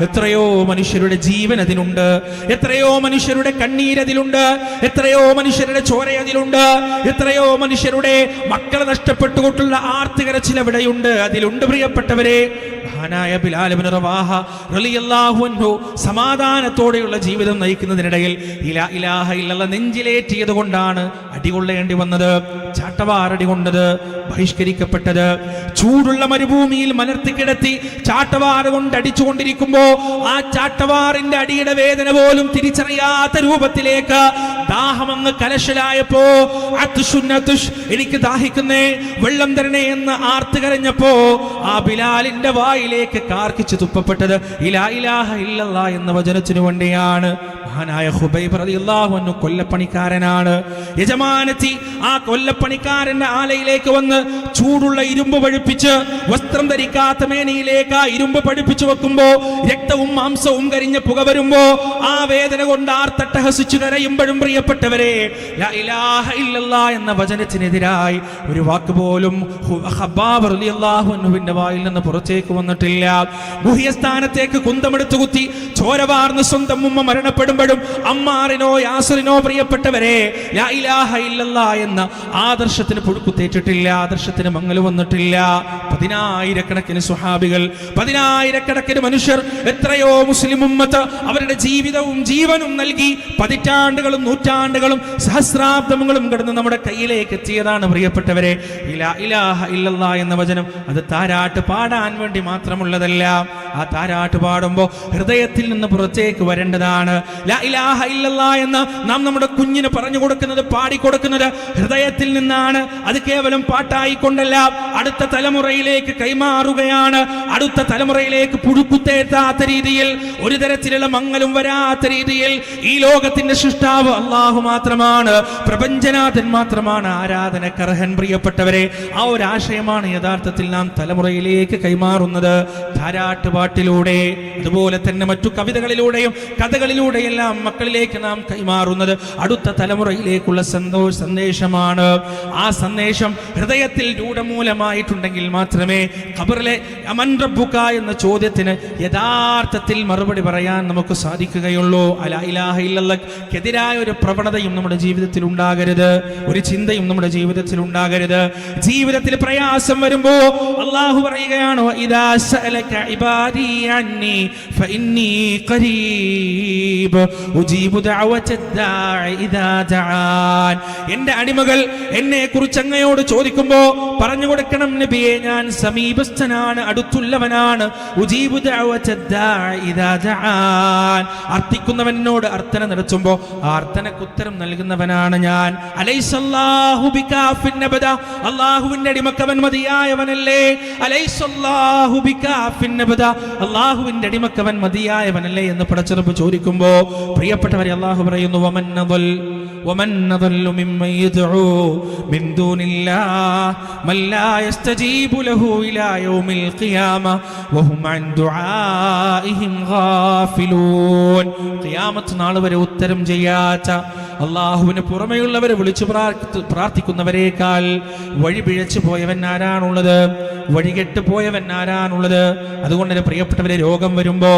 എത്രയോ മനുഷ്യരുടെ ജീവൻ അതിലുണ്ട്, എത്രയോ മനുഷ്യരുടെ കണ്ണീരതിലുണ്ട്, എത്രയോ മനുഷ്യരുടെ ചോര അതിലുണ്ട്, എത്രയോ മനുഷ്യരുടെ മക്കളെ നഷ്ടപ്പെട്ടുകൊണ്ടുള്ള ആർത്തികരച്ചിൽ എവിടെയുണ്ട്, അതിലുണ്ട് പ്രിയപ്പെട്ടവരെ. മഹാനായ ബിലാൽ ഇബ്നു റവാഹ റളിയല്ലാഹു അൻഹു സമാധാനത്തോടെയുള്ള ജീവിതം നയിക്കുന്നതിനിടയിൽ ലാ ഇലാഹ ഇല്ലല്ലാഹ് നെഞ്ചിലേറ്റിയത് കൊണ്ടാണ് അടികൊള്ളേണ്ടി വന്നത്, ചാട്ടവാറടി കൊണ്ടത്, ബഹിഷ്കരിക്കപ്പെട്ടത്. ചൂടുള്ള മരുഭൂമിയിൽ മലർത്തി കിടത്തി ചാട്ടവാറ് കൊണ്ട് അടിച്ചുകൊണ്ടിരിക്കുമ്പോ ആ ചാട്ടവാറിന്റെ അടിയുടെ വേദന പോലും തിരിച്ചറിയാത്ത രൂപത്തിലേക്ക് ദാഹമങ്ങ് കലശലായപ്പോ, എനിക്ക് ദാഹിക്കുന്നേ, വെള്ളം തരണേ എന്ന് ആർത്ത് കരഞ്ഞപ്പോ ആ ബിലാലിന്റെ വായിലേക്ക് കാർക്കിച്ച് തുപ്പപ്പെട്ടത് ലാ ഇലാഹ ഇല്ലല്ലാഹ് എന്ന വചനത്തിനു വേണ്ടിയാണ്. മഹാനായ ഖുബൈബ് റളിയല്ലാഹു അൻഹു കൊല്ലപ്പണിക്കാരനാണ്. യജമാനത്തി ആ കൊല്ലപ്പണിക്കാരന്റെ ആലയിലേക്ക് വന്ന് ചൂടുള്ള ഇരുമ്പ് പഴുപ്പിച്ച് വസ്ത്രം ധരിക്കാത്ത മേനിയിലേക്ക് ആ ഇരുമ്പ് പഠിപ്പിച്ചു വെക്കുമ്പോ രക്തവും മാംസവും കരിഞ്ഞ പുക വരുമ്പോ ആ വേദന കൊണ്ട് ആർത്തട്ടഹസിച്ചു കരയുമ്പോഴും പ്രിയപ്പെട്ടവരെ ലാ ഇലാഹ ഇല്ലല്ലാഹ് എന്ന വചനത്തിനെതിരായി ഒരു വാക്ക് പോലും ഖബ്ബാബ് റളിയല്ലാഹു അൻഹുവിന്റെ വായിൽ നിന്ന് പുറത്തേക്ക് വന്നിട്ടില്ല. ഗുഹ്യസ്ഥാനത്തേക്ക് കുന്തമെടുത്തു കുത്തി ചോര വാർന്ന് സ്വന്തം ഉമ്മ മരണപ്പെടുമ്പോഴും അമ്മാറിനോ യാസറിനോ പ്രിയപ്പെട്ടവരെ ലാ ഇലാഹ ഇല്ലല്ലാഹ് എന്ന ആദർശത്തിന് പുഴുക്കുത്തേറ്റിട്ടില്ല, ആദർശത്തിന് മങ്ങൽ വന്നിട്ടില്ല. പതിനായിരക്കണക്കിന് സ്വഹാബികൾ, പതിനായിരക്കണക്കിന് മനുഷ്യർ, എത്രയോ മുസ്ലിം ഉമ്മത്ത് അവരുടെ ജീവിതവും ജീവനും നൽകി പതിറ്റാണ്ടുകളും നൂറ്റാണ്ടുകളും സഹസ്രാബ്ദങ്ങളും കടന്ന് നമ്മുടെ കയ്യിലേക്ക് എത്തിയതാണ് പ്രിയപ്പെട്ടവരെ ലാ ഇലാഹ ഇല്ലല്ലാഹ് എന്ന വചനം. അത് താരാട്ട് പാടാൻ വേണ്ടി മാത്രമുള്ളതല്ല. ആ താരാട്ട് പാടുമ്പോ ഹൃദയത്തിൽ നിന്ന് പുറത്തേക്ക് വരേണ്ടതാണ്. ലാ ഇലാഹ ഇല്ലല്ലാഹ് എന്ന് നാം നമ്മുടെ കുഞ്ഞിന് പറഞ്ഞു കൊടുക്കുന്നത്, പാടിക്കൊടുക്കുന്നത് ഹൃദയത്തിൽ നിന്നാണ്. അത് കേവലം പാട്ടായിക്കൊണ്ടല്ല, അടുത്ത തലമുറയിലേക്ക് കൈമാറുകയാണ്. അടുത്ത തലമുറയിലേക്ക് പുഴുക്കുത്തേറ്റാത്ത രീതിയിൽ, ഒരു തരത്തിലുള്ള മങ്ങലും വരാത്ത രീതിയിൽ ഈ ലോകത്തിന്റെ സൃഷ്ടാവ് അല്ലാഹു മാത്രമാണ്, പ്രപഞ്ചനാഥൻ മാത്രമാണ് ആരാധനക്കർഹൻ. പ്രിയപ്പെട്ടവരെ, ആ ഒരു ആശയമാണ് യഥാർത്ഥത്തിൽ നാം തലമുറയിലേക്ക് കൈമാറുന്നത് താരാട്ടുപാട്ടിലൂടെ, അതുപോലെ തന്നെ മറ്റു കവിതകളിലൂടെയും കഥകളിലൂടെയെല്ലാം മക്കളിലേക്ക് നാം കൈമാറുന്നത് അടുത്ത തലമുറയിലേക്കുള്ള സന്ദേശമാണ്. ആ സന്ദേശം ഹൃദയത്തിൽ രൂഢമൂലമായിട്ടുണ്ടെങ്കിൽ മാത്രമേ ഖബറിലെ അമൻ റബ്ബുക എന്ന ചോദ്യത്തിന് യഥാർത്ഥത്തിൽ മറുപടി പറയാൻ നമുക്ക് സാധിക്കുകയുള്ളൂ. ലാ ഇലാഹ ഇല്ലല്ലാഹ്ക്കെതിരായ ഒരു പ്രവണതയും നമ്മുടെ ജീവിതത്തിൽ ഉണ്ടാകരുത്, ഒരു ചിന്തയും നമ്മുടെ ജീവിതത്തിൽ ഉണ്ടാകരുത്. ജീവിതത്തിൽ പ്രയാസം വരുമ്പോ അല്ലാഹു പറയുകയാണ്, ഇദാ സഅലക ഇബാദി അന്നി ഫഇന്നി ഖരീബ് ഉജീബു ദഅവതദ്ദാഇ ഇദാ ദഅാൻ. എന്റെ അടിമകൾ എന്നെ കുറിച്ച് അങ്ങയോട് ചോദിക്കുമ്പോ പറഞ്ഞു കൊടുക്കണം, നബിയെ, ഞാൻ സമീപസ്ഥനാണ്, അടുത്തുള്ളവനാണ്. ഉജീബു ദഅവതദ്ദാഇ ഇദാ ദഅാൻ. അർത്ഥിക്കുന്നവനോട് അർത്ഥന നടത്തുമ്പോ ആ അർത്ഥനക്ക് ഉത്തരം നൽകുന്നവനാണ് ഞാൻ. അലൈസല്ലാഹു ബികാഫിൻ അബദ. അല്ലാഹുവിന്റെ അടിമക്കവൻ മതിയായവനല്ലേ? അലൈസല്ലാഹു ബികാഫിൻ അബദ. അല്ലാഹുവിന്റെ അടിമക്കവൻ മതിയായവനല്ലേ എന്ന് പടച്ചറബ് ചോദിക്കുമ്പോ പ്രിയപ്പെട്ടവരെ അല്ലാഹു പറയുന്നു, ومن أضل ممن يدعو من دون الله من لا يستجيب له إلى يوم القيامة وهم عن دعائهم غافلون. ഖിയാമത്ത് നാൾ വരെ ഉത്തരം ചെയ്യാത്ത, അല്ലാഹുവിന് പുറമെയുള്ളവരെ വിളിച്ചു പ്രാർത്ഥിക്കുന്നവരേക്കാൾ വഴി പിഴച്ചു പോയവൻ ആരാണുള്ളത്? വഴികെട്ട് പോയവൻ ആരാണുള്ളത്? അതുകൊണ്ട് തന്നെ പ്രിയപ്പെട്ടവരെ, രോഗം വരുമ്പോ,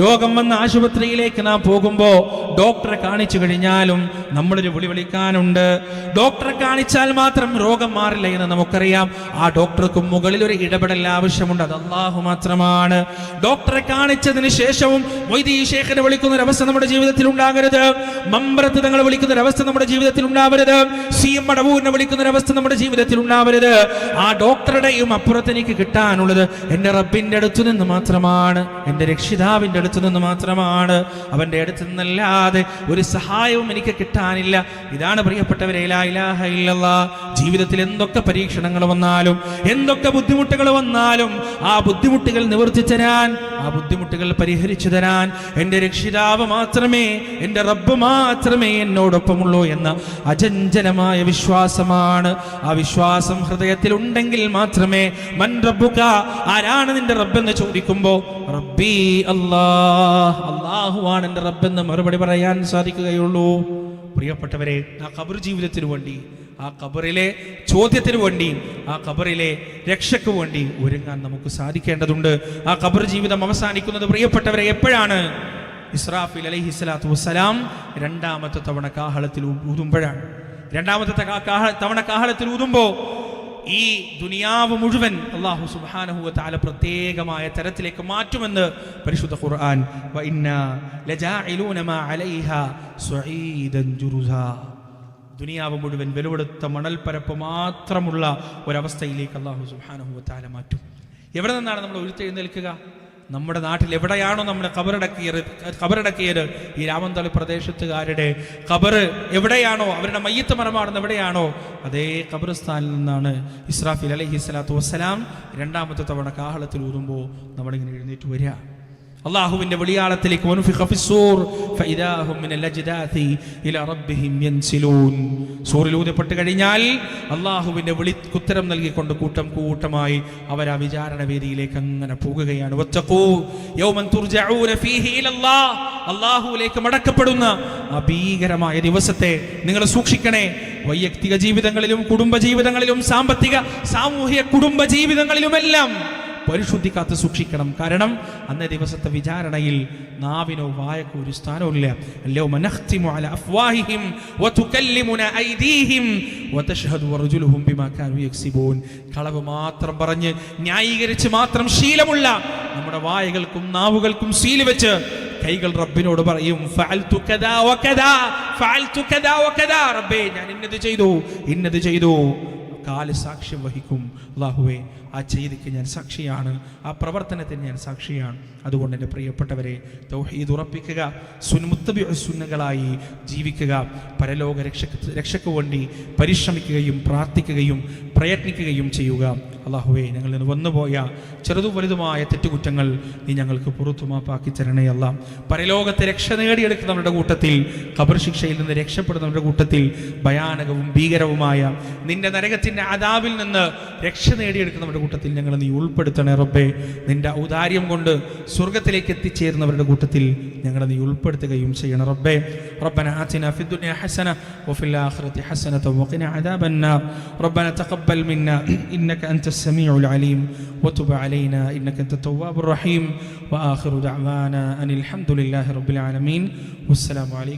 രോഗം വന്ന ആശുപത്രിയിലേക്ക് നാം പോകുമ്പോ ഡോക്ടറെ കാണിച്ചു കഴിഞ്ഞാലും നമ്മളൊരു വിളി വിളിക്കാനുണ്ട്. ഡോക്ടറെ കാണിച്ചാൽ മാത്രം രോഗം മാറില്ല എന്ന് നമുക്കറിയാം. ആ ഡോക്ടർക്ക് മുകളിൽ ഒരു ഇടപെടൽ ആവശ്യമുണ്ട്, അത് അല്ലാഹു മാത്രമാണ്. ഡോക്ടറെ കാണിച്ചതിന് ശേഷവും മൊയ്‌ദീൻ ശൈഖിനെ വിളിക്കുന്ന ഒരു അവസ്ഥ നമ്മുടെ ജീവിതത്തിൽ ഉണ്ടാകരുത്. മമ്പ്രത്ത് തങ്ങളെ വിളിക്കുന്ന ഒരു അവസ്ഥ നമ്മുടെ ജീവിതത്തിൽ ഉണ്ടാവരുത്. CM മടവൂരിനെ വിളിക്കുന്ന ഒരു അവസ്ഥ നമ്മുടെ ജീവിതത്തിൽ ഉണ്ടാവരുത്. ആ ഡോക്ടറുടെയും അപ്പുറത്ത് എനിക്ക് കിട്ടാനുള്ളത് എൻ്റെ റബ്ബിന്റെ അടുത്തു നിന്ന് മാത്രമാണ്, എൻ്റെ രക്ഷിതാവിന്റെ അടുത്തു നിന്ന് മാത്രമാണ്. അവന്റെ അടുത്ത് നിന്നല്ലാതെ ഒരു സഹായവും എനിക്ക് കിട്ടാനില്ല. ഇതാണ് പ്രിയപ്പെട്ടവരെ ലാ ഇലാഹ ഇല്ലല്ലാഹ്. ജീവിതത്തിൽ എന്തൊക്കെ പരീക്ഷണങ്ങൾ വന്നാലും, എന്തൊക്കെ ബുദ്ധിമുട്ടുകൾ വന്നാലും, ആ ബുദ്ധിമുട്ടുകൾ നിവർത്തി തരാൻ, ആ ബുദ്ധിമുട്ടുകൾ പരിഹരിച്ചു തരാൻ എൻ്റെ രക്ഷിതാവ് മാത്രമേ, എൻ്റെ റബ്ബ് മാത്രമേ എന്നോടൊപ്പമുള്ളൂ എന്ന അചഞ്ചലമായ വിശ്വാസമാണ്. ആ വിശ്വാസം ഹൃദയത്തിൽ ഉണ്ടെങ്കിൽ മാത്രമേ മൻ റബ്ബുക, ആരാണ് നിന്റെ റബ്ബെന്ന് ചോദിക്കുമ്പോ റബ്ബി അല്ലാഹ്, അല്ലാഹുവാണ് എൻ്റെ റബ്ബെന്ന് മറുപടി പറയാൻ സാധിക്കുകയുള്ളൂ. പ്രിയപ്പെട്ടവരെ, ആ ഖബർ ജീവിതത്തിനു വേണ്ടി, ആ ഖബറിലെ ചോദ്യത്തിന് വേണ്ടി, ആ ഖബറിലെ രക്ഷയ്ക്ക് വേണ്ടി ഒരുങ്ങാൻ നമുക്ക് സാധിക്കേണ്ടതുണ്ട്. ആ ഖബർ ജീവിതം അവസാനിക്കുന്നത് പ്രിയപ്പെട്ടവരെ എപ്പോഴാണ്? ഇസ്രാഫീൽ അലൈഹിസ്സലാത്തു വസ്സലാം രണ്ടാമത്തെ തവണ കാഹളത്തിൽ ഊതുമ്പോഴാണ്. രണ്ടാമത്തെ തവണ കാഹളത്തിൽ ഊതുമ്പോ ഈ ദുനിയാവ് മുഴുവൻ അല്ലാഹു സുബ്ഹാനഹു വ തആല പ്രത്യേകമായ തരത്തിലേക്ക് മാറ്റുമെന്ന് പരിശുദ്ധ ഖുർആൻ. വ ഇന്നാ ലജാഇലൂന മാ അലൈഹാ സുഈദൻ ജുറുസാ. ദുനിയാവ് മുഴുവൻ വെലുവെടുത്ത മണൽപ്പരപ്പ് മാത്രമുള്ള ഒരവസ്ഥയിലേക്ക് അല്ലാഹു സുബ്ഹാനഹു വ തആല മാറ്റും. എവിടെ നിന്നാണ് നമ്മൾ ഉയർത്തെഴുന്നേൽക്കുക? നമ്മുടെ നാട്ടിൽ എവിടെയാണോ നമ്മൾ ഖബറടക്കിയത്, ഈ രാമന്തളി പ്രദേശത്തുകാരുടെ ഖബർ എവിടെയാണോ, അവരുടെ മയ്യത്ത് മറമാടുന്ന എവിടെയാണോ, അതേ ഖബർസ്ഥാനിൽ നിന്നാണ് ഇസ്രാഫീൽ അലൈഹിസ്സലാത്തു വസ്സലാം രണ്ടാമത്തെ തവണ കാഹളത്തിൽ ഊതുമ്പോൾ നമ്മളിങ്ങനെ എഴുന്നേറ്റ് വരിക. അല്ലാഹുവിന്റെ വെളിയാളത്തിലേക്ക് സൂറിലൂതപ്പെട്ട് കഴിഞ്ഞാൽ അല്ലാഹുവിന്റെ വിളിക്കുത്തരം നൽകിക്കൊണ്ട് കൂട്ടം കൂട്ടമായി അവർ ആ വിചാരണ വേദിയിലേക്ക് അങ്ങനെ പോകുകയാണ്. അല്ലാഹുവിലേക്ക് മടക്കപ്പെടുന്ന ആ ഭീകരമായ ദിവസത്തെ നിങ്ങൾ സൂക്ഷിക്കണേ. വൈയക്തിക ജീവിതങ്ങളിലും കുടുംബ ജീവിതങ്ങളിലും സാമ്പത്തിക സാമൂഹിക കുടുംബ ജീവിതങ്ങളിലുമെല്ലാം പരിശുദ്ധി കാത്ത് സൂക്ഷിക്കണം. കാരണം അന്നേ ദിവസത്തെ വിചാരണയിൽ നാവിനോ വായക്കോ ഒരു സ്ഥാനമില്ല. കളവ് മാത്രം പറഞ്ഞ് ന്യായീകരിച്ച് മാത്രം ശീലമുള്ള നമ്മുടെ വായകൾക്കും നാവുകൾക്കും സീല് വെച്ച് കൈകൾ റബ്ബിനോട് പറയും, റബ്ബേ ഞാൻ ഇന്നത് ചെയ്തു. കാല് സാക്ഷ്യം വഹിക്കും, അല്ലാഹുവേ ആ ചെയ്തിക്ക് ഞാൻ സാക്ഷിയാണ്, ആ പ്രവർത്തനത്തിന് ഞാൻ സാക്ഷിയാണ്. അതുകൊണ്ട് എൻ്റെ പ്രിയപ്പെട്ടവരെ, തൗഹീദ് ഉറപ്പിക്കുക, സുന്നകളായി ജീവിക്കുക, പരലോക രക്ഷയ്ക്ക് വേണ്ടി പരിശ്രമിക്കുകയും പ്രാർത്ഥിക്കുകയും പ്രയത്നിക്കുകയും ചെയ്യുക. അല്ലാഹുവേ ഞങ്ങളിൽ നിന്ന് വന്നുപോയ ചെറുതും വലുതുമായ തെറ്റുകുറ്റങ്ങൾ നീ ഞങ്ങൾക്ക് പുറത്തു മാപ്പാക്കി തരണേ അല്ലാ. പരലോകത്തെ രക്ഷ നേടിയെടുക്കുന്നവരുടെ കൂട്ടത്തിൽ, ഖബർ ശിക്ഷയിൽ നിന്ന് രക്ഷപ്പെടുന്നവരുടെ കൂട്ടത്തിൽ, ഭയാനകവും ഭീകരവുമായ നിന്റെ നരകത്തിന്റെ അദാബിൽ നിന്ന് രക്ഷ നേടിയെടുക്കുന്നവരുടെ കൂട്ടത്തിൽ ഞങ്ങൾ നീ ഉൾപ്പെടുത്തണേ റബ്ബേ. നിന്റെ ഔദാര്യം കൊണ്ട് സ്വർഗത്തിലേക്ക് എത്തിച്ചേരുന്നവരുടെ കൂട്ടത്തിൽ ഞങ്ങൾ നീ ഉൾപ്പെടുത്തുകയും ചെയ്യണം റബ്ബേ. റബ്ബനാ ആതിനാ ഫിദ്ദുനിയാ ഹസന വഫിൽ ആഖിറതി ഹസനത വഖിനാ അദാബന്നാർ. റബ്ബനാ തഖബ്ബൽ മിന്നാ ഇന്നക അൻതസ് സമീഉൽ അലീം വതുബ് അലൈനാ ഇന്നക അൻതത് തവ്വാബുർ റഹീം. വആഖിറു ദഅവാനാ അനിൽ ഹംദുലില്ലാഹി റബ്ബിൽ ആലമീൻ. വസ്സലാമു അലൈക്കും.